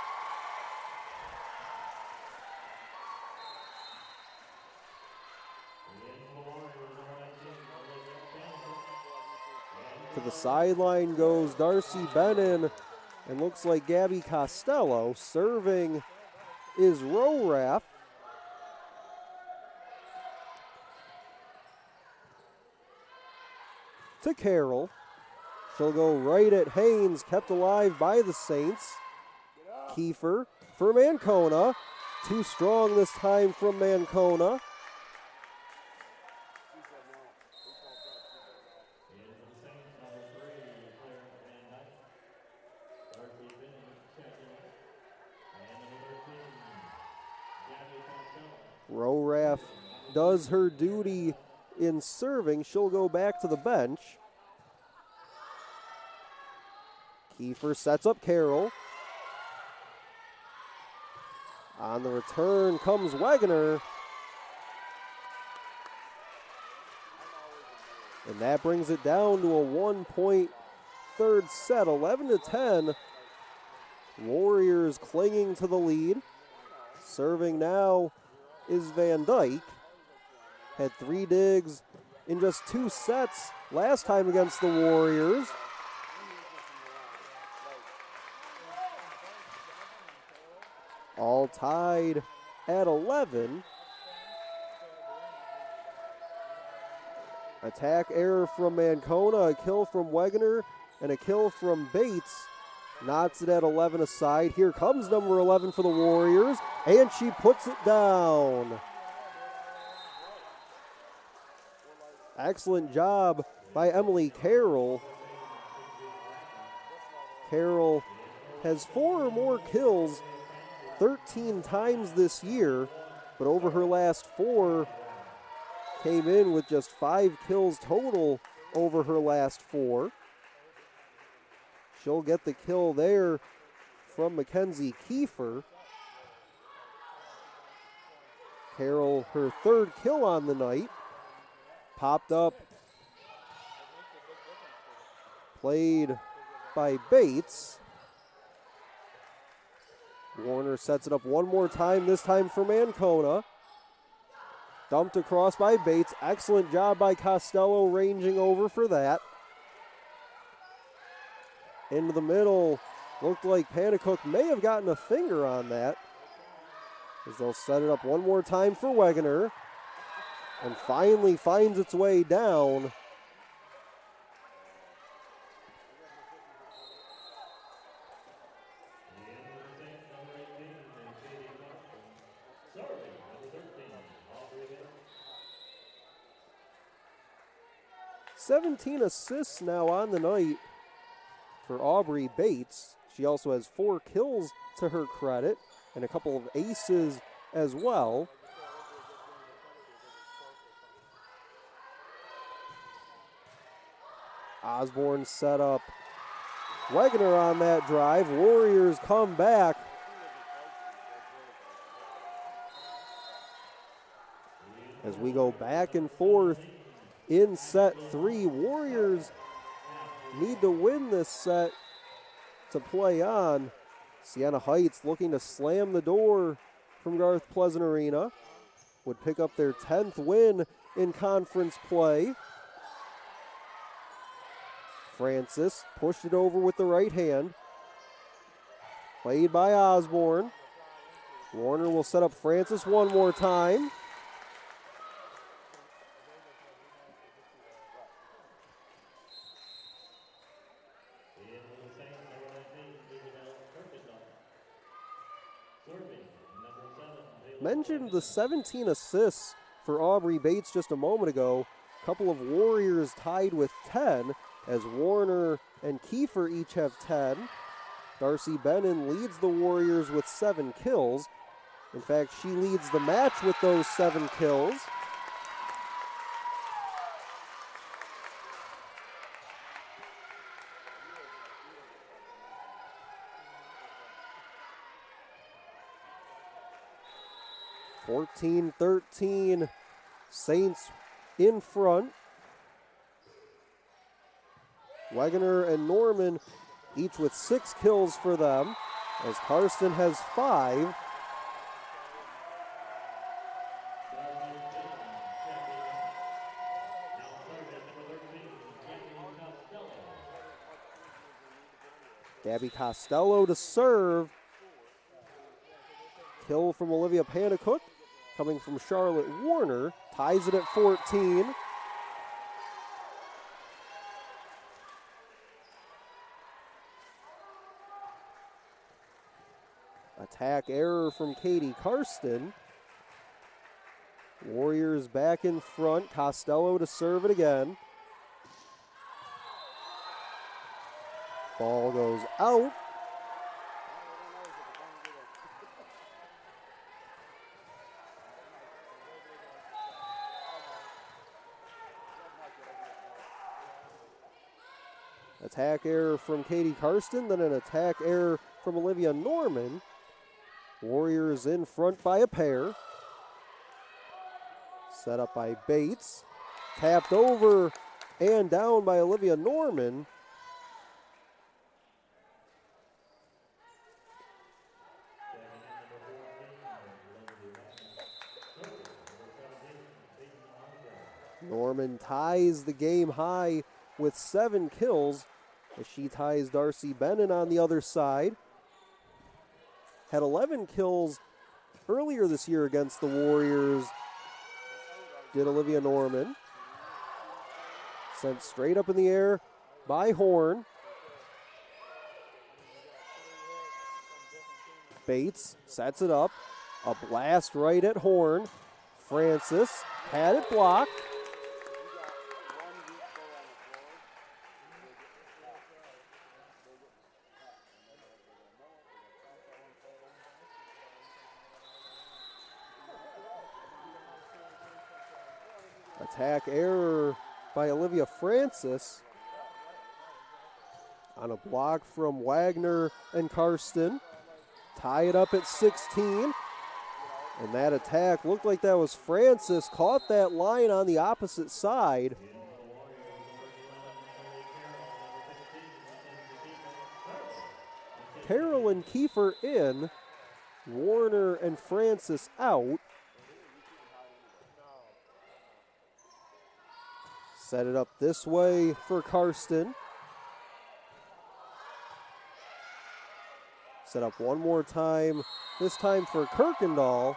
To the sideline goes Darcy Bennin, and looks like Gabby Costello. Serving is Roraff. To Carroll. She'll go right at Haynes, kept alive by the Saints. Kiefer for Mancona. Too strong this time from Mancona. Roraff does her duty in serving. She'll go back to the bench. Kiefer sets up Carroll. On the return comes Wegener. And that brings it down to a 1-point third set, 11-10. Warriors clinging to the lead. Serving now is Van Dyke. Had 3 digs in just 2 sets last time against the Warriors. All tied at 11. Attack error from Mancona, a kill from Wegener, and a kill from Bates. Knots it at 11 aside. Here comes number 11 for the Warriors, and she puts it down. Excellent job by Emily Carroll. Carroll has 4 or more kills 13 times this year, but over her last 4 came in with just 5 kills total over her last 4. She'll get the kill there from Mackenzie Kiefer. Carroll, her 3rd kill on the night. Popped up, played by Bates. Warner sets it up one more time, this time for Mancona. Dumped across by Bates. Excellent job by Costello ranging over for that. Into the middle. Looked like Panicook may have gotten a finger on that, as they'll set it up one more time for Wegener. And finally finds its way down. (17 assists now on the night for Aubrey Bates. She also has 4 kills to her credit and a couple of aces as well. Osborne set up Wegener on that drive. Warriors come back. As we go back and forth in set 3, Warriors need to win this set to play on. Siena Heights looking to slam the door from Garth Pleasant Arena. Would pick up their 10th win in conference play. Francis pushed it over with the right hand. Played by Osborne. Warner will set up Francis one more time. Mentioned the 17 assists for Aubrey Bates just a moment ago. A couple of Warriors tied with 10, as Warner and Kiefer each have 10. Darcy Bennin leads the Warriors with 7 kills. In fact, she leads the match with those 7 kills. 14-13, Saints in front. Wegener and Norman each with 6 kills for them, as Karsten has 5. Gabby Costello to serve. Kill from Olivia Panicook, coming from Charlotte Warner, ties it at 14. Attack error from Katie Karsten. Warriors back in front. Costello to serve it again. Ball goes out. Attack error from Katie Karsten, then an attack error from Olivia Norman. Warriors in front by a pair. Set up by Bates. Tapped over and down by Olivia Norman. Norman ties the game high with 7 kills as she ties Darcy Bennon on the other side. Had 11 kills earlier this year against the Warriors, did Olivia Norman. Sent straight up in the air by Horn. Bates sets it up. A blast right at Horn. Francis had it blocked. Attack error by Olivia Francis on a block from Wagner and Karsten. Tie it up at 16. And that attack looked like that was Francis. Caught that line on the opposite side. Carolyn Kiefer in. Warner and Francis out. Set it up this way for Karsten. Set up one more time, this time for Kirkendall.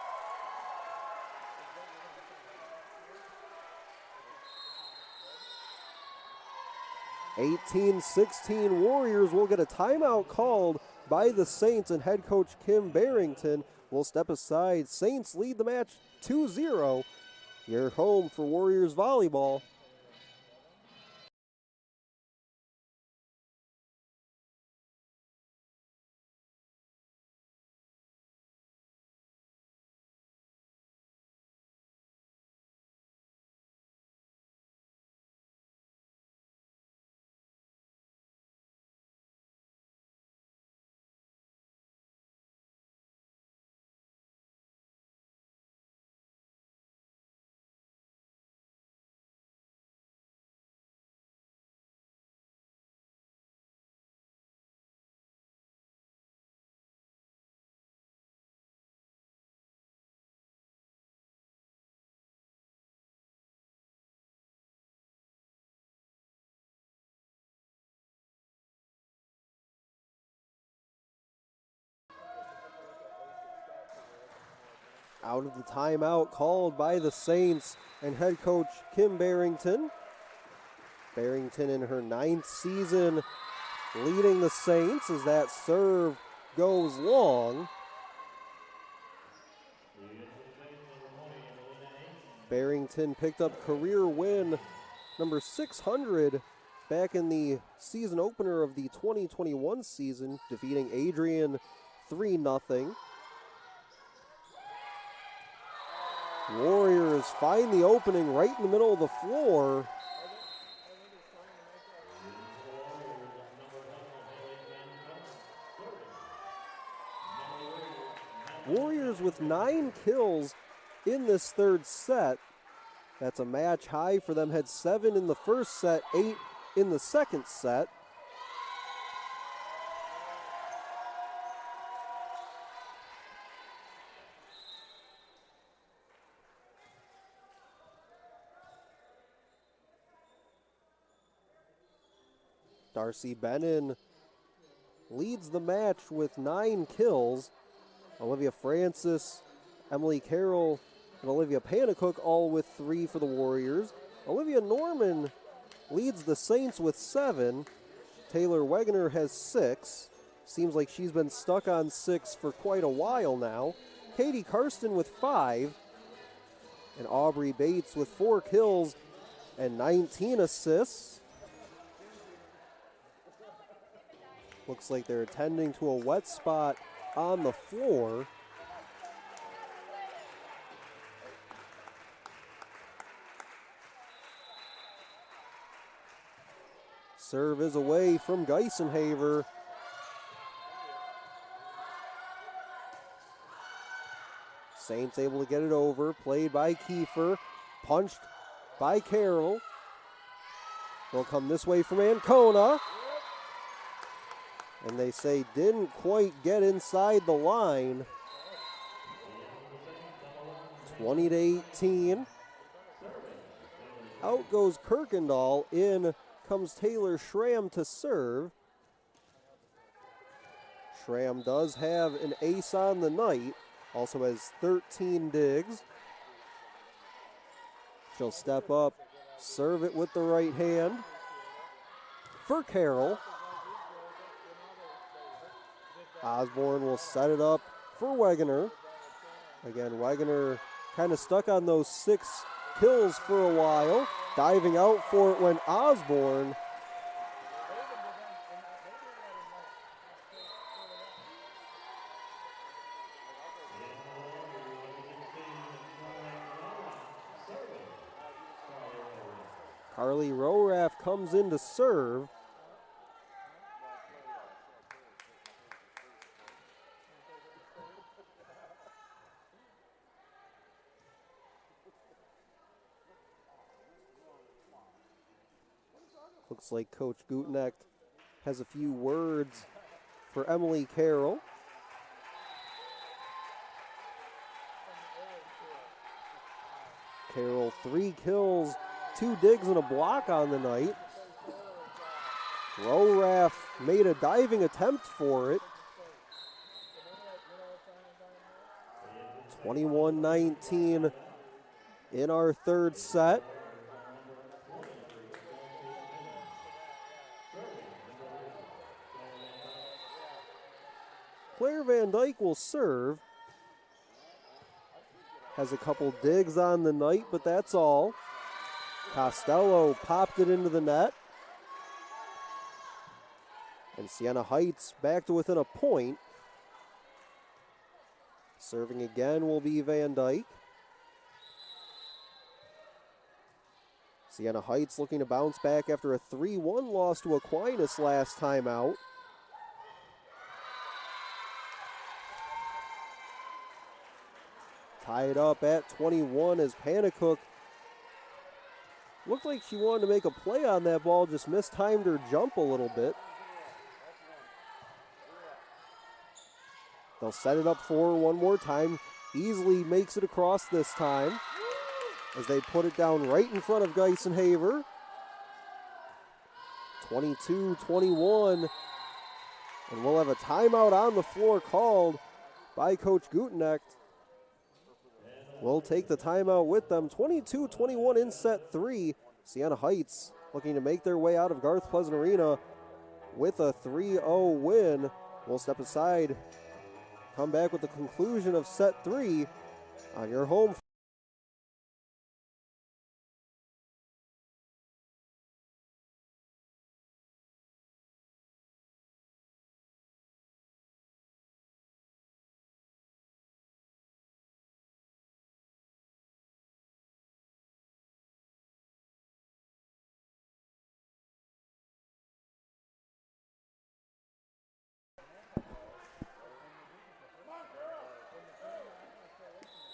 (18-16) Warriors will get a timeout called by the Saints, and head coach Kim Barrington will step aside. Saints lead the match 2-0. You're home for Warriors volleyball. Out of the timeout called by the Saints and head coach Kim Barrington. Barrington in her 9th season leading the Saints as that serve goes long. Barrington picked up career win number 600 back in the season opener of the 2021 season, defeating Adrian 3-0. Warriors find the opening right in the middle of the floor. Warriors with 9 kills in this third set. That's a match high for them. Had 7 in the first set, 8 in the second set. Darcy Bennin leads the match with 9 kills. Olivia Francis, Emily Carroll, and Olivia Panicook all with 3 for the Warriors. Olivia Norman leads the Saints with 7. Taylor Wegener has 6. Seems like she's been stuck on 6 for quite a while now. Katie Karsten with 5. And Aubrey Bates with 4 kills and 19 assists. Looks like they're attending to a wet spot on the floor. Serve is away from Geisenhaver. Saints able to get it over. Played by Kiefer. Punched by Carroll. Will come this way from Ancona. And they say didn't quite get inside the line. 20-18. Out goes Kirkendall. In comes Taylor Schramm to serve. Schramm does have an ace on the night. Also has 13 digs. She'll step up, serve it with the right hand. For Carroll. Osborne will set it up for Wegener. Again, Wegener kind of stuck on those 6 kills for a while. Diving out for it went Osborne. Carly Roraff comes in to serve. Looks like Coach Gutenecht has a few words for Emily Carroll. Carroll 3 kills, 2 digs and a block on the night. Roraff made a diving attempt for it. 21-19 in our third set. Claire Van Dyke will serve. Has a couple digs on the night, but that's all. Costello popped it into the net. And Siena Heights back to within a point. Serving again will be Van Dyke. Siena Heights looking to bounce back after a 3-1 loss to Aquinas last time out. Tied up at 21 as Panicook looked like she wanted to make a play on that ball, just mistimed her jump a little bit. They'll set it up for her one more time. Easily makes it across this time as they put it down right in front of Geisenhaver. 22-21. And we'll have a timeout on the floor called by Coach Gutenecht. We'll take the timeout with them. 22-21 in set 3. Siena Heights looking to make their way out of Garth Pleasant Arena with a 3-0 win. We'll step aside, come back with the conclusion of set 3 on your home.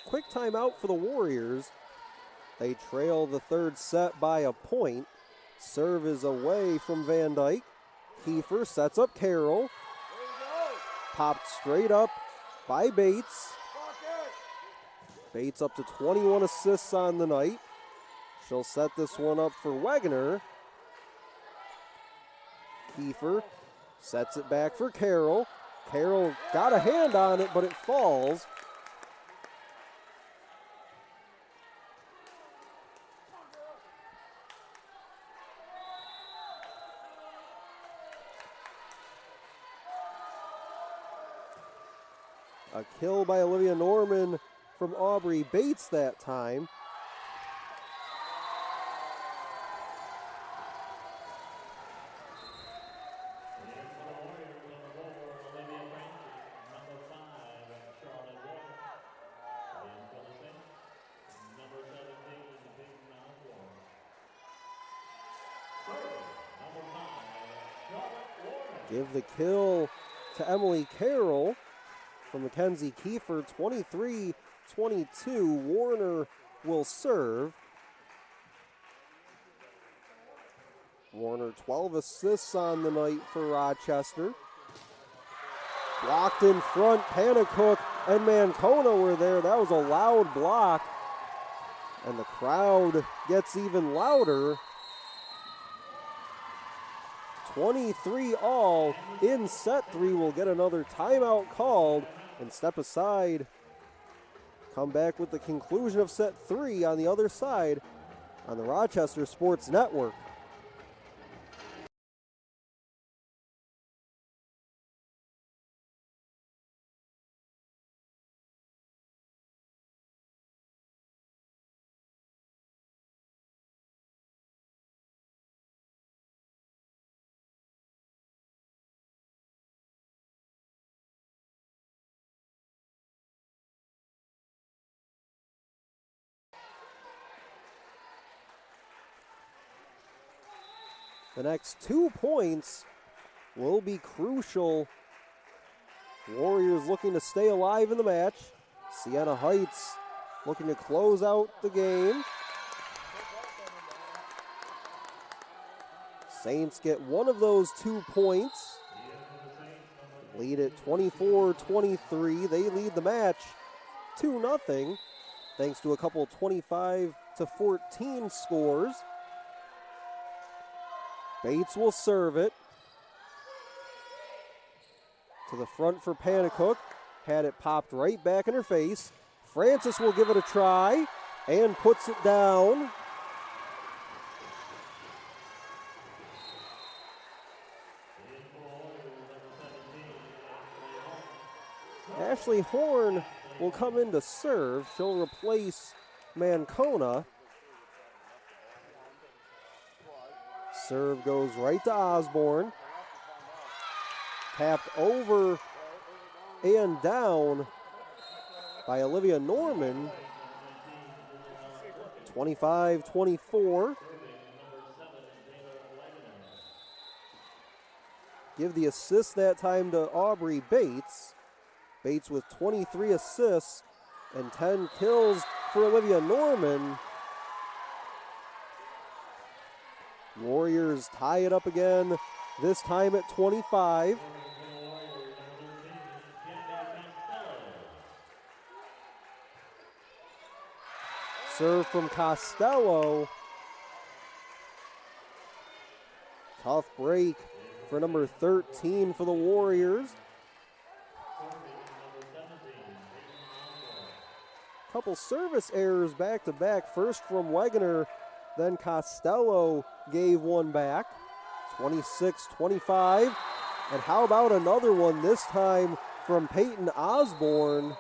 quick timeout for the Warriors. They trail the third set by a point. Serve is away from Van Dyke. Kiefer sets up Carroll. Popped straight up by Bates. Bates up to 21 assists on the night. She'll set this one up for Wegener. Kiefer sets it back for Carroll. Carroll got a hand on it, but it falls. A kill by Olivia Norman from Aubrey Bates that time. Give the kill to Emily Carroll from Mackenzie Kiefer, 23-22. Warner will serve. Warner 12 assists on the night for Rochester. Blocked in front, Panicook and Mancona were there. That was a loud block, and the crowd gets even louder. 23 all in set 3. We'll get another timeout called and step aside. Come back with the conclusion of set 3 on the other side on the Rochester Sports Network. The next 2 points will be crucial. Warriors looking to stay alive in the match. Siena Heights looking to close out the game. Saints get one of those 2 points. Lead at 24-23. They lead the match 2-0 thanks to a couple 25-14 scores. Bates will serve it to the front for Panicook. Had it popped right back in her face. Francis will give it a try and puts it down. Ashley Horn will come in to serve. She'll replace Mancona. Serve goes right to Osborne. Tapped over and down by Olivia Norman. 25-24. Give the assist that time to Aubrey Bates. Bates with 23 assists and 10 kills for Olivia Norman. Warriors tie it up again, this time at 25. Serve from Costello. Tough break for number 13 for the Warriors. Couple service errors back to back. First from Wegener, then Costello gave one back. 26-25. And how about another one this time from Peyton Osborne?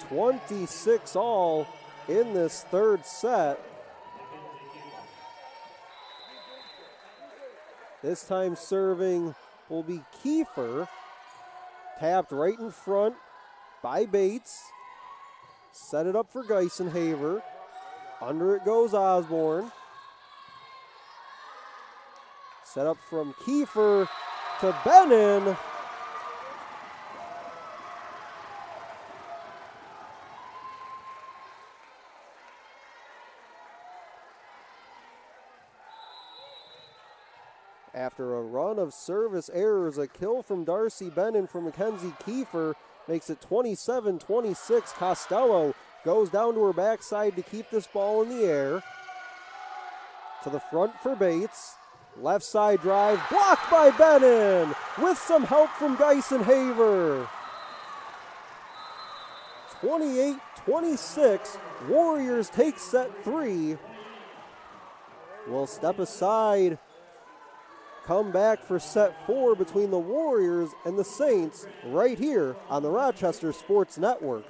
26 all in this third set. This time serving will be Kiefer. Tapped right in front by Bates. Set it up for Geisenhaver. Under it goes Osborne. Set up from Kiefer to Benin. After a run of service errors, a kill from Darcy Bennon from Mackenzie Kiefer makes it 27-26. Costello goes down to her backside to keep this ball in the air. To the front for Bates. Left side drive, blocked by Bennon with some help from Dyson Haver. 28-26, Warriors take set 3. We'll step aside, come back for set 4 between the Warriors and the Saints right here on the Rochester Sports Network.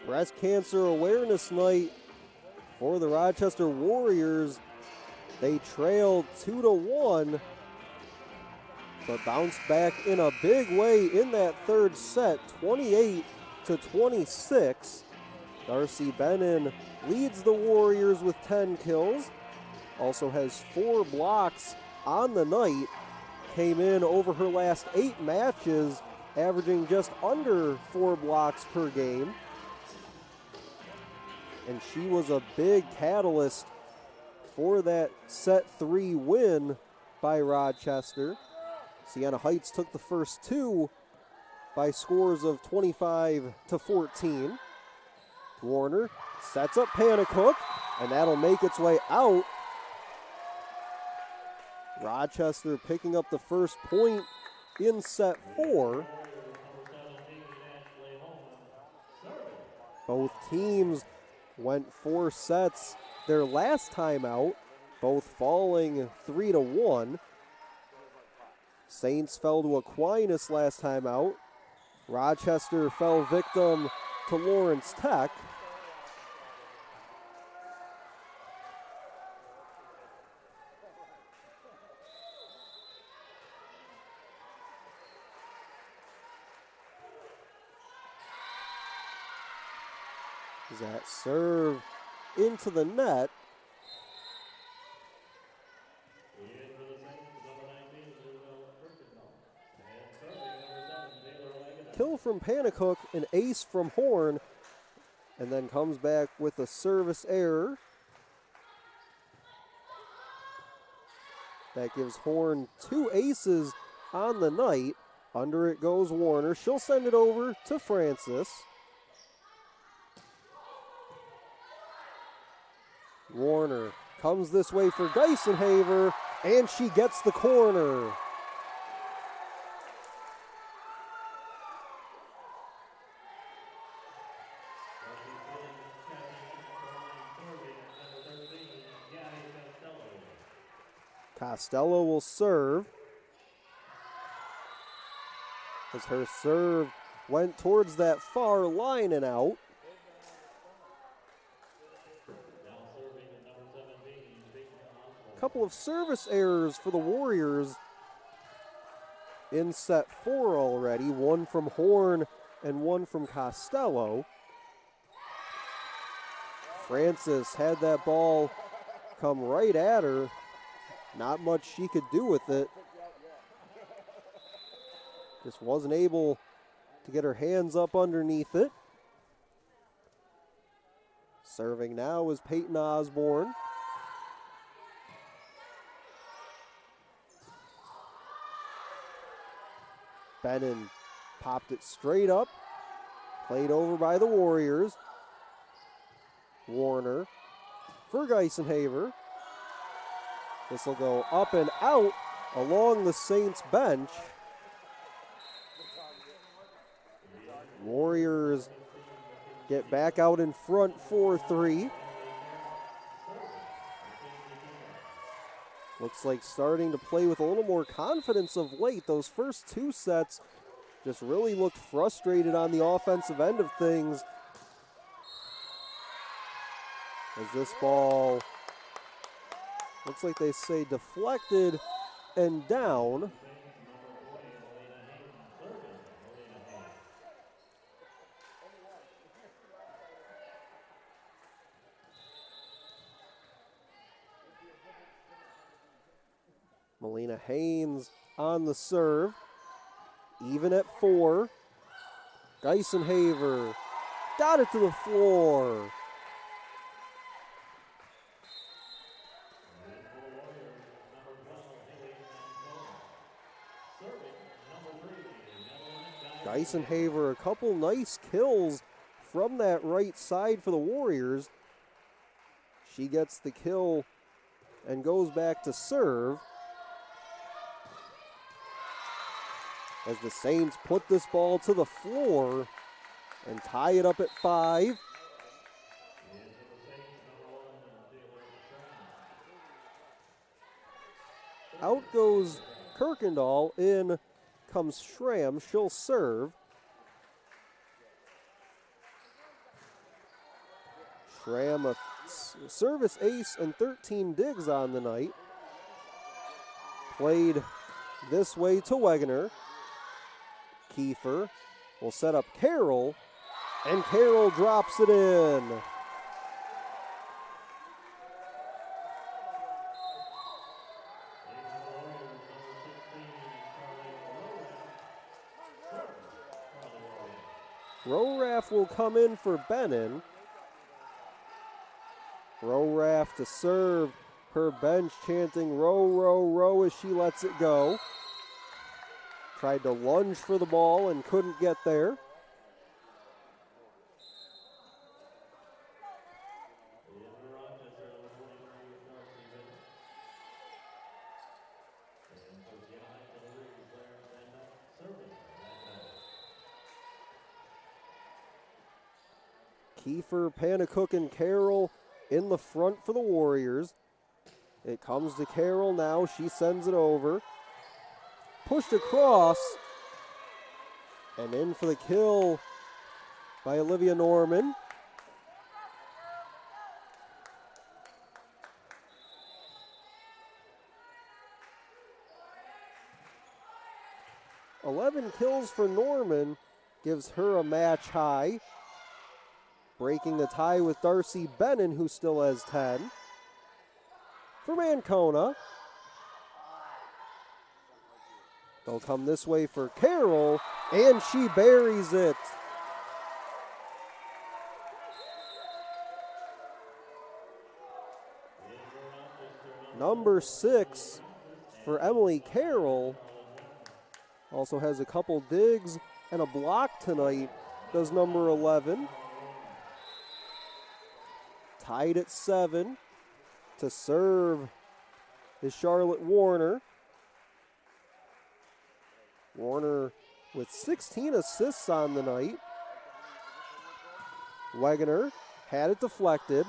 Breast Cancer Awareness Night for the Rochester Warriors. They trailed 2-1, but bounced back in a big way in that third set, 28-26. Darcy Bennon leads the Warriors with 10 kills, also has 4 blocks on the night, came in over her last 8 matches, averaging just under 4 blocks per game. And she was a big catalyst for that set 3 win by Rochester. Siena Heights took the first 2 by scores of 25-14. Warner sets up Panicook, and that'll make its way out. Rochester picking up the first point in set 4. Both teams went 4 sets their last time out, both falling 3-1. Saints fell to Aquinas last time out. Rochester fell victim to Lawrence Tech. That serve into the net. kill from Panicook, an ace from Horn, and then comes back with a service error. That gives Horn 2 aces on the night. Under it goes Warner. She'll send it over to Francis. Warner comes this way for Geisenhaver, and she gets the corner. Costello will serve, as her serve went towards that far line and out. A couple of service errors for the Warriors in set 4 already, one from Horn and one from Costello. Francis had that ball come right at her. Not much she could do with it. Just wasn't able to get her hands up underneath it. Serving now is Peyton Osborne. Bennon popped it straight up. Played over by the Warriors. Warner for Geisenhaver. This will go up and out along the Saints bench. Warriors get back out in front 4-3. Looks like starting to play with a little more confidence of late. Those first 2 sets just really looked frustrated on the offensive end of things. As this ball looks like they say deflected and down. Melina Haynes on the serve. Even at 4. Geisenhaver got it to the floor. Geisenhaver, a couple nice kills from that right side for the Warriors. She gets the kill and goes back to serve. As the Saints put this ball to the floor and tie it up at 5. Out goes Kirkendall, in comes Schramm. She'll serve. Schramm, a service ace and 13 digs on the night. Played this way to Wegener. Kiefer will set up Carroll, and Carroll drops it in. Roraff will come in for Bennon. Roraff to serve, her bench chanting row, row, row as she lets it go. Tried to lunge for the ball and couldn't get there. Kiefer, Panicook, and Carroll in the front for the Warriors. It comes to Carroll now. She sends it over. Pushed across. And in for the kill by Olivia Norman. "11 kills for Norman gives her a match high, breaking the tie with Darcy Bennon, who still has 10. For Mancona, they'll come this way for Carroll, And she buries it. Number 6 for Emily Carroll. Also has a couple digs and a block tonight, does number 11. Tied at 7. To serve is Charlotte Warner. Warner with 16 assists on the night. Wegener had it deflected.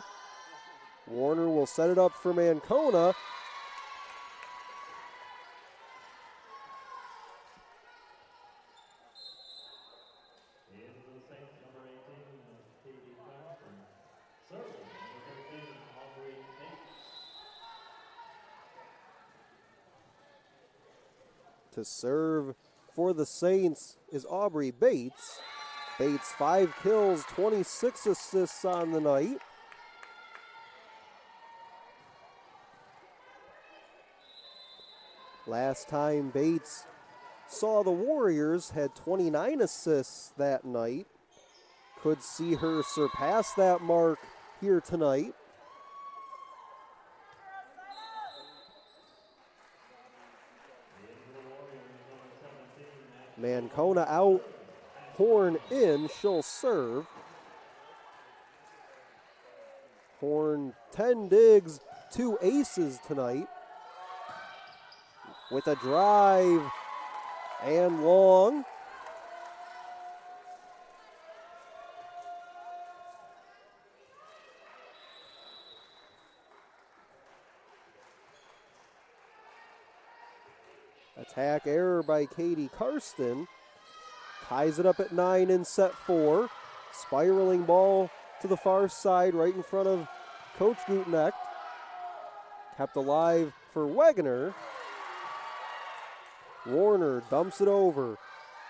Warner will set it up for Mancona. To serve for the Saints is Aubrey Bates. Bates 5 kills, 26 assists on the night. Last time Bates saw the Warriors had 29 assists that night. Could see her surpass that mark here tonight. Mancona out, Horn in, she'll serve. Horn 10 digs, 2 aces tonight. With a drive and long. Attack error by Katie Karsten. Ties it up at 9 in set 4. Spiraling ball to the far side right in front of Coach Gutenecht. Kept alive for Wegener. Warner dumps it over.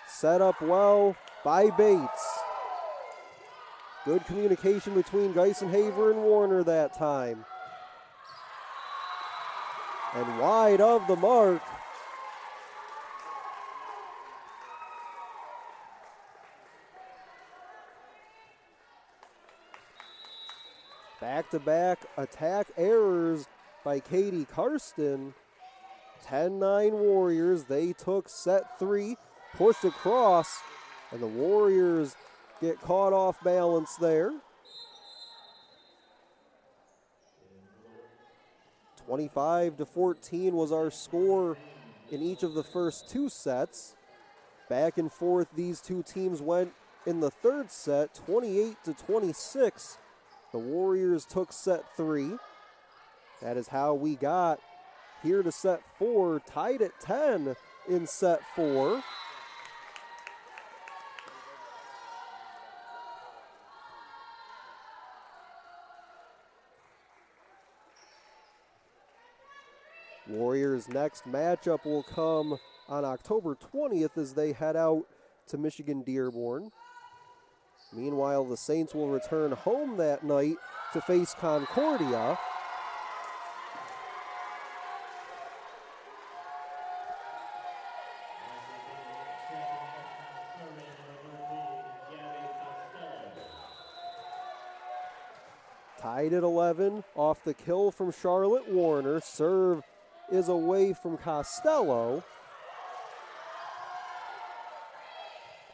Set up well by Bates. Good communication between Geisenhaver and Warner that time. And wide of the mark. Back-to-back attack errors by Katie Karsten. 10-9 Warriors. They took set 3, pushed across, and the Warriors get caught off balance there. 25-14 was our score in each of the first 2 sets. Back and forth these two teams went in the third set, 28-26. The Warriors took set 3. That is how we got here to set 4, tied at 10 in set 4. Warriors' next matchup will come on October 20th as they head out to Michigan Dearborn. Meanwhile, the Saints will return home that night to face Concordia. Tied at 11 off the kill from Charlotte Warner. Serve is away from Costello.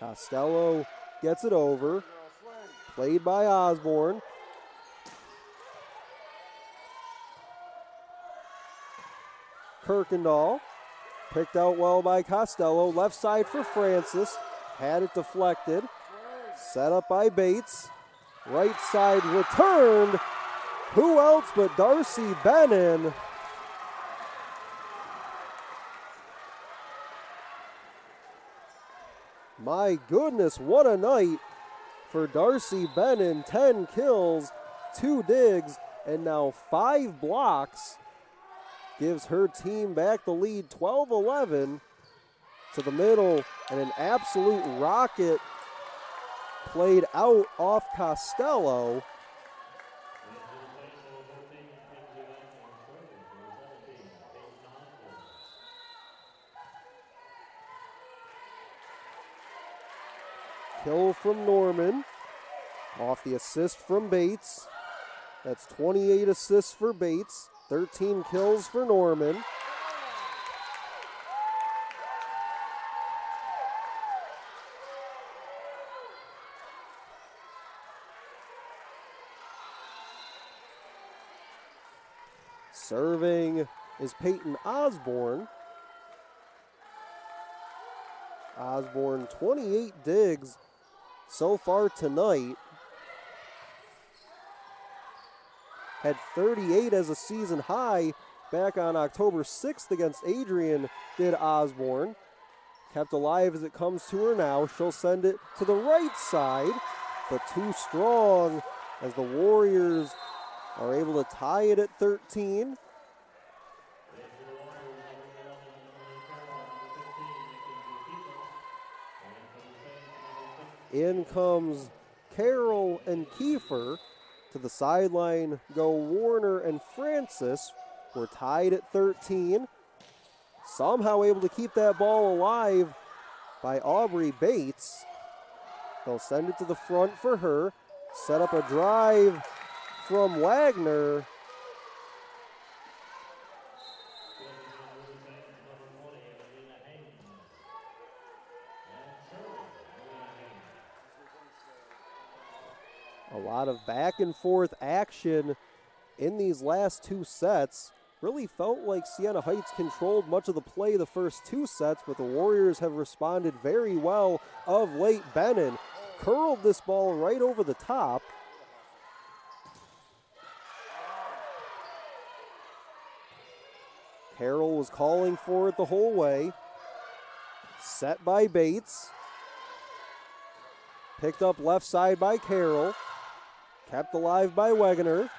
Costello gets it over. Played by Osborne. Kirkendall. Picked out well by Costello. Left side for Francis. Had it deflected. Set up by Bates. Right side returned. Who else but Darcy Benin? My goodness, what a night for Darcy Benin. 10 kills, 2 digs, and now 5 blocks. Gives her team back the lead 12-11 to the middle, and an absolute rocket played out off Costello. kill from Norman. Off the assist from Bates. That's 28 assists for Bates, 13 kills for Norman. Serving is Peyton Osborne. Osborne, 28 digs so far tonight. Had 38 as a season high back on October 6th against Adrian, did Osborne. Kept alive as it comes to her now. She'll send it to the right side, but too strong as the Warriors are able to tie it at 13. In comes Carroll and Kiefer. To the sideline go Warner and Francis. We're tied at 13. Somehow able to keep that ball alive by Aubrey Bates. They'll send it to the front for her. Set up a drive from Wagner. A lot of back and forth action in these last two sets. Really felt like Siena Heights controlled much of the play the first two sets, but the Warriors have responded very well of late. Bennon curled this ball right over the top. Carroll was calling for it the whole way. Set by Bates. Picked up left side by Carroll. Kept alive by Wegener.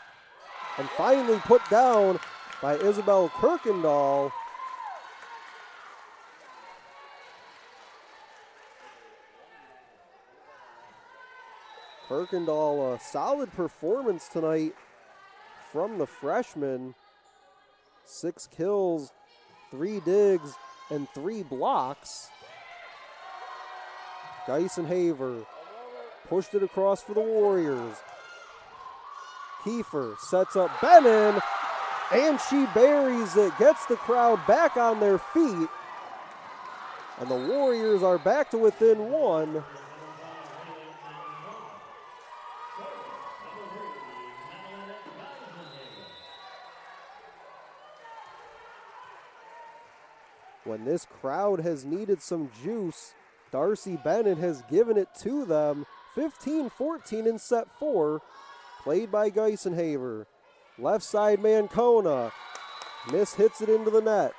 And finally put down by Isabel Kirkendall. Kirkendall, a solid performance tonight from the freshman. 6 kills, 3 digs, and 3 blocks. Geisenhaver pushed it across for the Warriors. Kiefer sets up Bennon, and she buries it, gets the crowd back on their feet, and the Warriors are back to within 1. When this crowd has needed some juice, Darcy Bennon has given it to them. 15-14 in set 4, played by Geisenhaver. Left side Mancona, hits it into the net.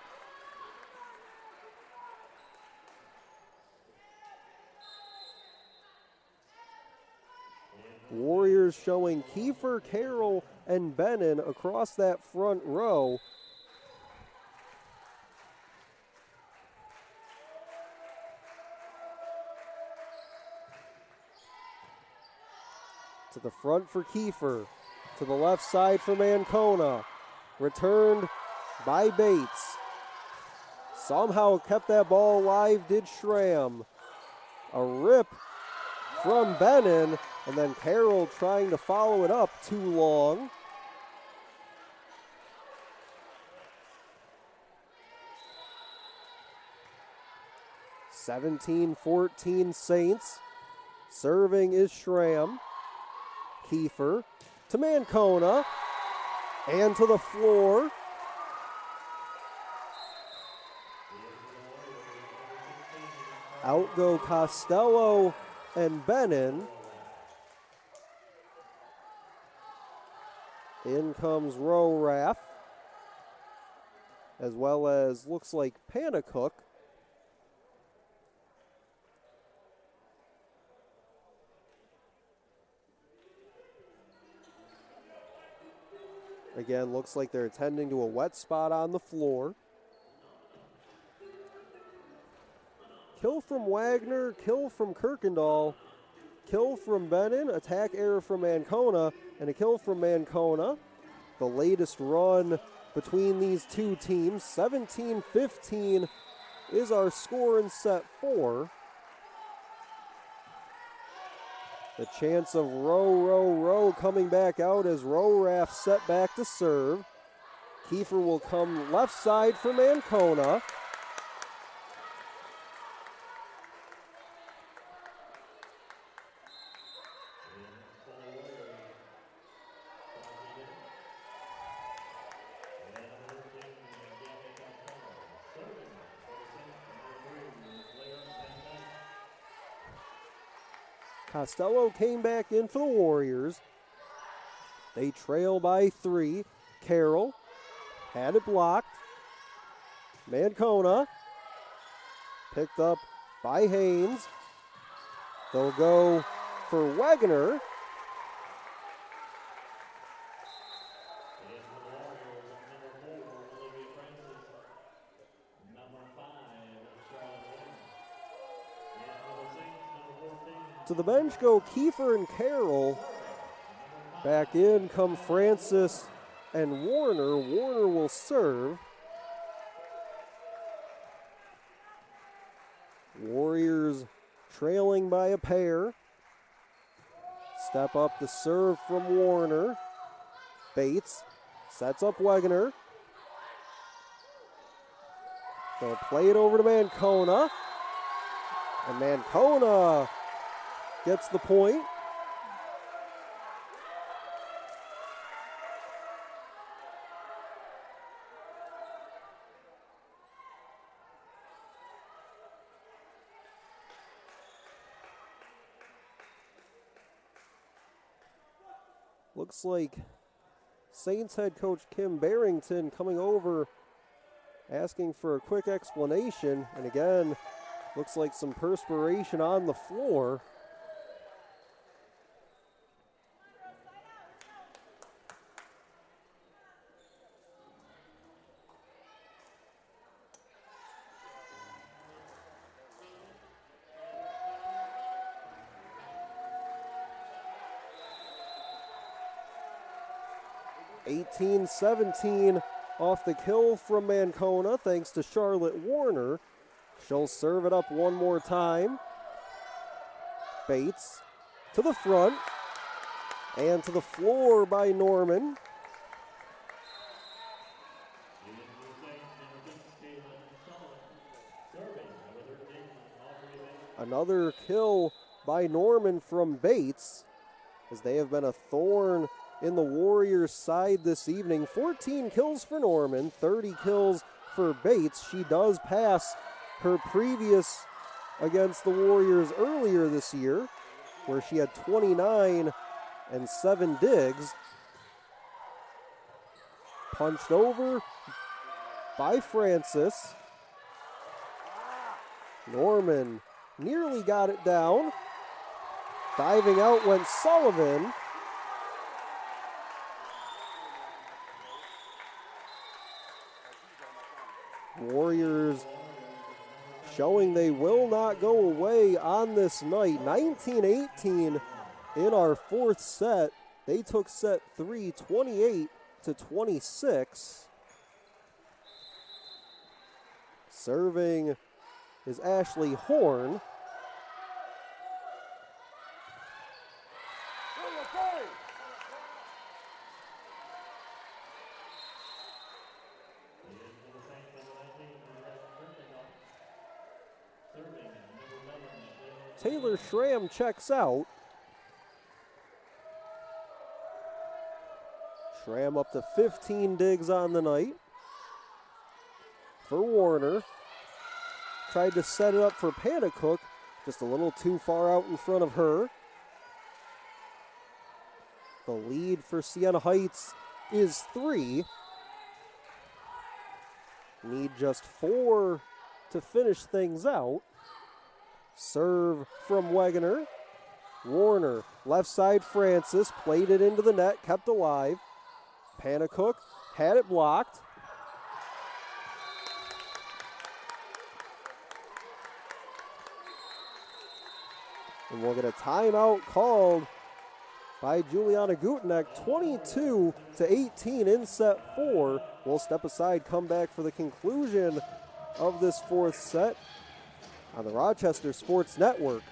Warriors showing Kiefer, Carroll, and Bennon across that front row. To the front for Kiefer. To the left side for Mancona. Returned by Bates. Somehow kept that ball alive, did Schramm. A rip from Bennon, and then Carroll trying to follow it up too long. (17-14) Saints. Serving is Schramm. Kiefer to Mancona and to the floor. Out go Costello and Bennon. In comes Rorath, as well as looks like Panacook. Again, looks like they're attending to a wet spot on the floor. Kill from Wagner, kill from Kirkendall, kill from Bennon, attack error from Mancona, and a kill from Mancona. The latest run between these two teams. 17-15 is our score in set 4. The chance of Rowe coming back out as Raff set back to serve. Kiefer will come left side for Mancona. Costello came back in for the Warriors. They trail by 3. Carroll had it blocked. Mancona picked up by Haynes. They'll go for Wegener. To the bench go Kiefer and Carroll. Back in come Francis and Warner. Warner will serve. Warriors trailing by a pair. Step up the serve from Warner. Bates sets up Wegener. They'll play it over to Mancona. And Mancona gets the point. Looks like Saints head coach Kim Barrington coming over asking for a quick explanation. And again, looks like some perspiration on the floor. (18-17) off the kill from Mancona, thanks to Charlotte Warner. She'll serve it up one more time. Bates to the front and to the floor by Norman. Another kill by Norman from Bates, as they have been a thorn in the Warriors' side this evening. 14 kills for Norman, 30 kills for Bates. She does pass her previous against the Warriors earlier this year, where she had 29 and 7 digs. Punched over by Francis. Norman nearly got it down. Diving out went Sullivan. Warriors showing they will not go away on this night. 19-18 in our fourth set. They took set 3, 28-26. Serving is Ashley Horn. Taylor Schramm checks out. Schramm up to 15 digs on the night. For Warner. Tried to set it up for Panicook, just a little too far out in front of her. The lead for Siena Heights is 3. Need just 4 to finish things out. Serve from Wegener. Warner, left side Francis, played it into the net, kept alive. Panicook had it blocked. And we'll get a timeout called by Juliana Gutenek, 22-18 in set 4. We'll step aside, come back for the conclusion of this fourth set on the Rochester Sports Network.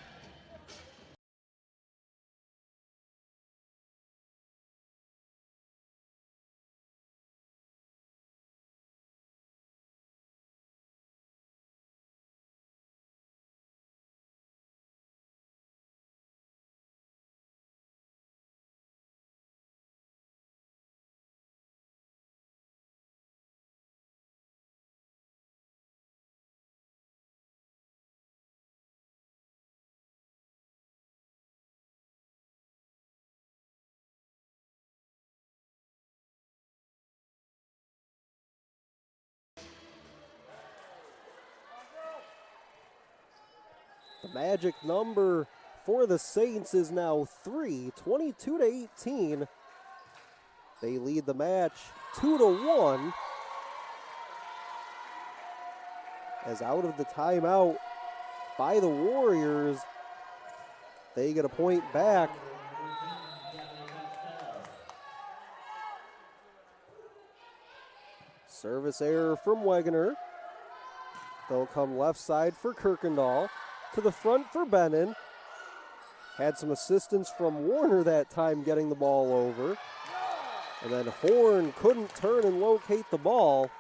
The magic number for the Saints is now 3, 22-18. They lead the match 2-1. As out of the timeout by the Warriors, they get a point back. Service error from Wegener. They'll come left side for Kirkendall. To the front for Bennon. Had some assistance from Warner that time getting the ball over. And then Horn couldn't turn and locate the ball.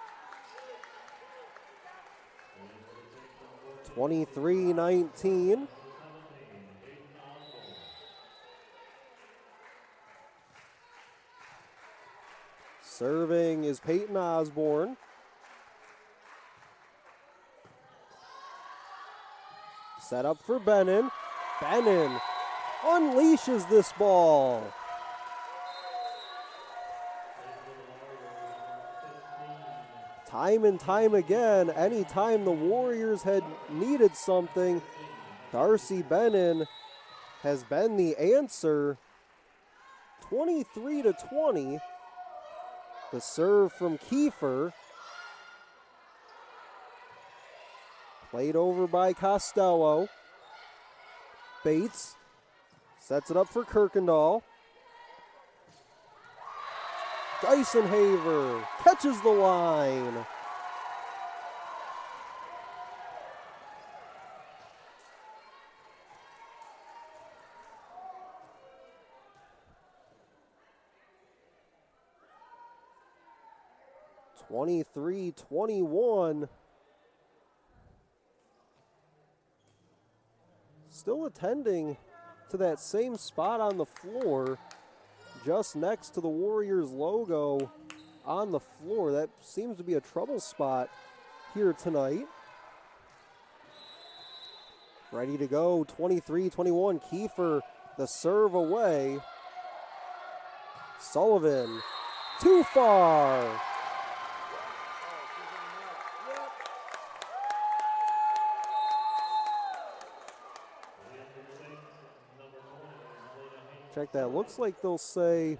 23-19. Serving is Peyton Osborne. Set up for Bennon. Bennon unleashes this ball. Time and time again, anytime the Warriors had needed something, Darcy Bennon has been the answer. 23-20. The serve from Kiefer. Played over by Costello. Bates sets it up for Kirkendall. Geisenhaver catches the line. (23-21). Still attending to that same spot on the floor, just next to the Warriors logo on the floor. That seems to be a trouble spot here tonight. Ready to go, 23-21. Kiefer, the serve away. Sullivan, too far. Check that. Looks like they'll say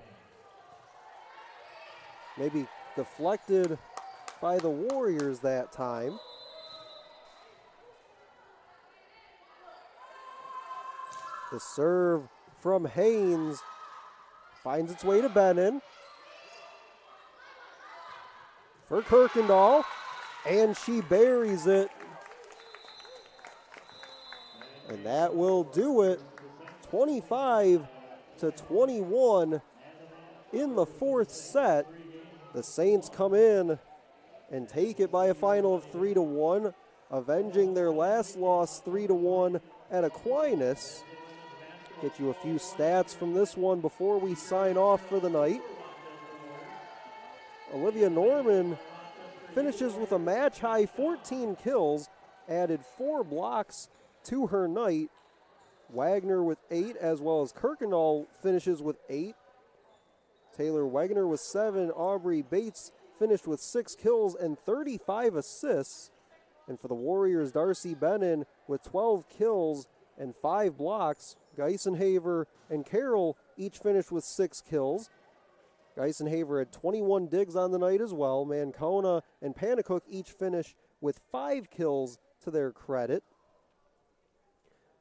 maybe deflected by the Warriors that time. The serve from Haynes finds its way to Bennon. For Kirkendall, and she buries it. And that will do it. 25-21 in the fourth set. The Saints come in and take it by a final of 3-1, avenging their last loss 3-1 at Aquinas. Get you a few stats from this one before we sign off for the night. Olivia Norman finishes with a match-high 14 kills, added 4 blocks to her night. Wagner with 8, as well as Kirkendall finishes with 8. Taylor Wagner with 7. Aubrey Bates finished with 6 kills and 35 assists. And for the Warriors, Darcy Bennon with 12 kills and 5 blocks. Geisenhaver and Carroll each finished with 6 kills. Geisenhaver had 21 digs on the night as well. Mancona and Panicook each finish with 5 kills to their credit.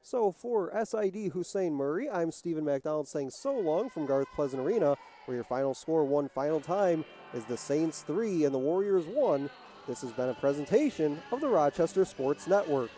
So for SID Hussein Murray, I'm Stephen McDonald saying so long from Garth Pleasant Arena, where your final score one final time is the Saints 3 and the Warriors 1. This has been a presentation of the Rochester Sports Network.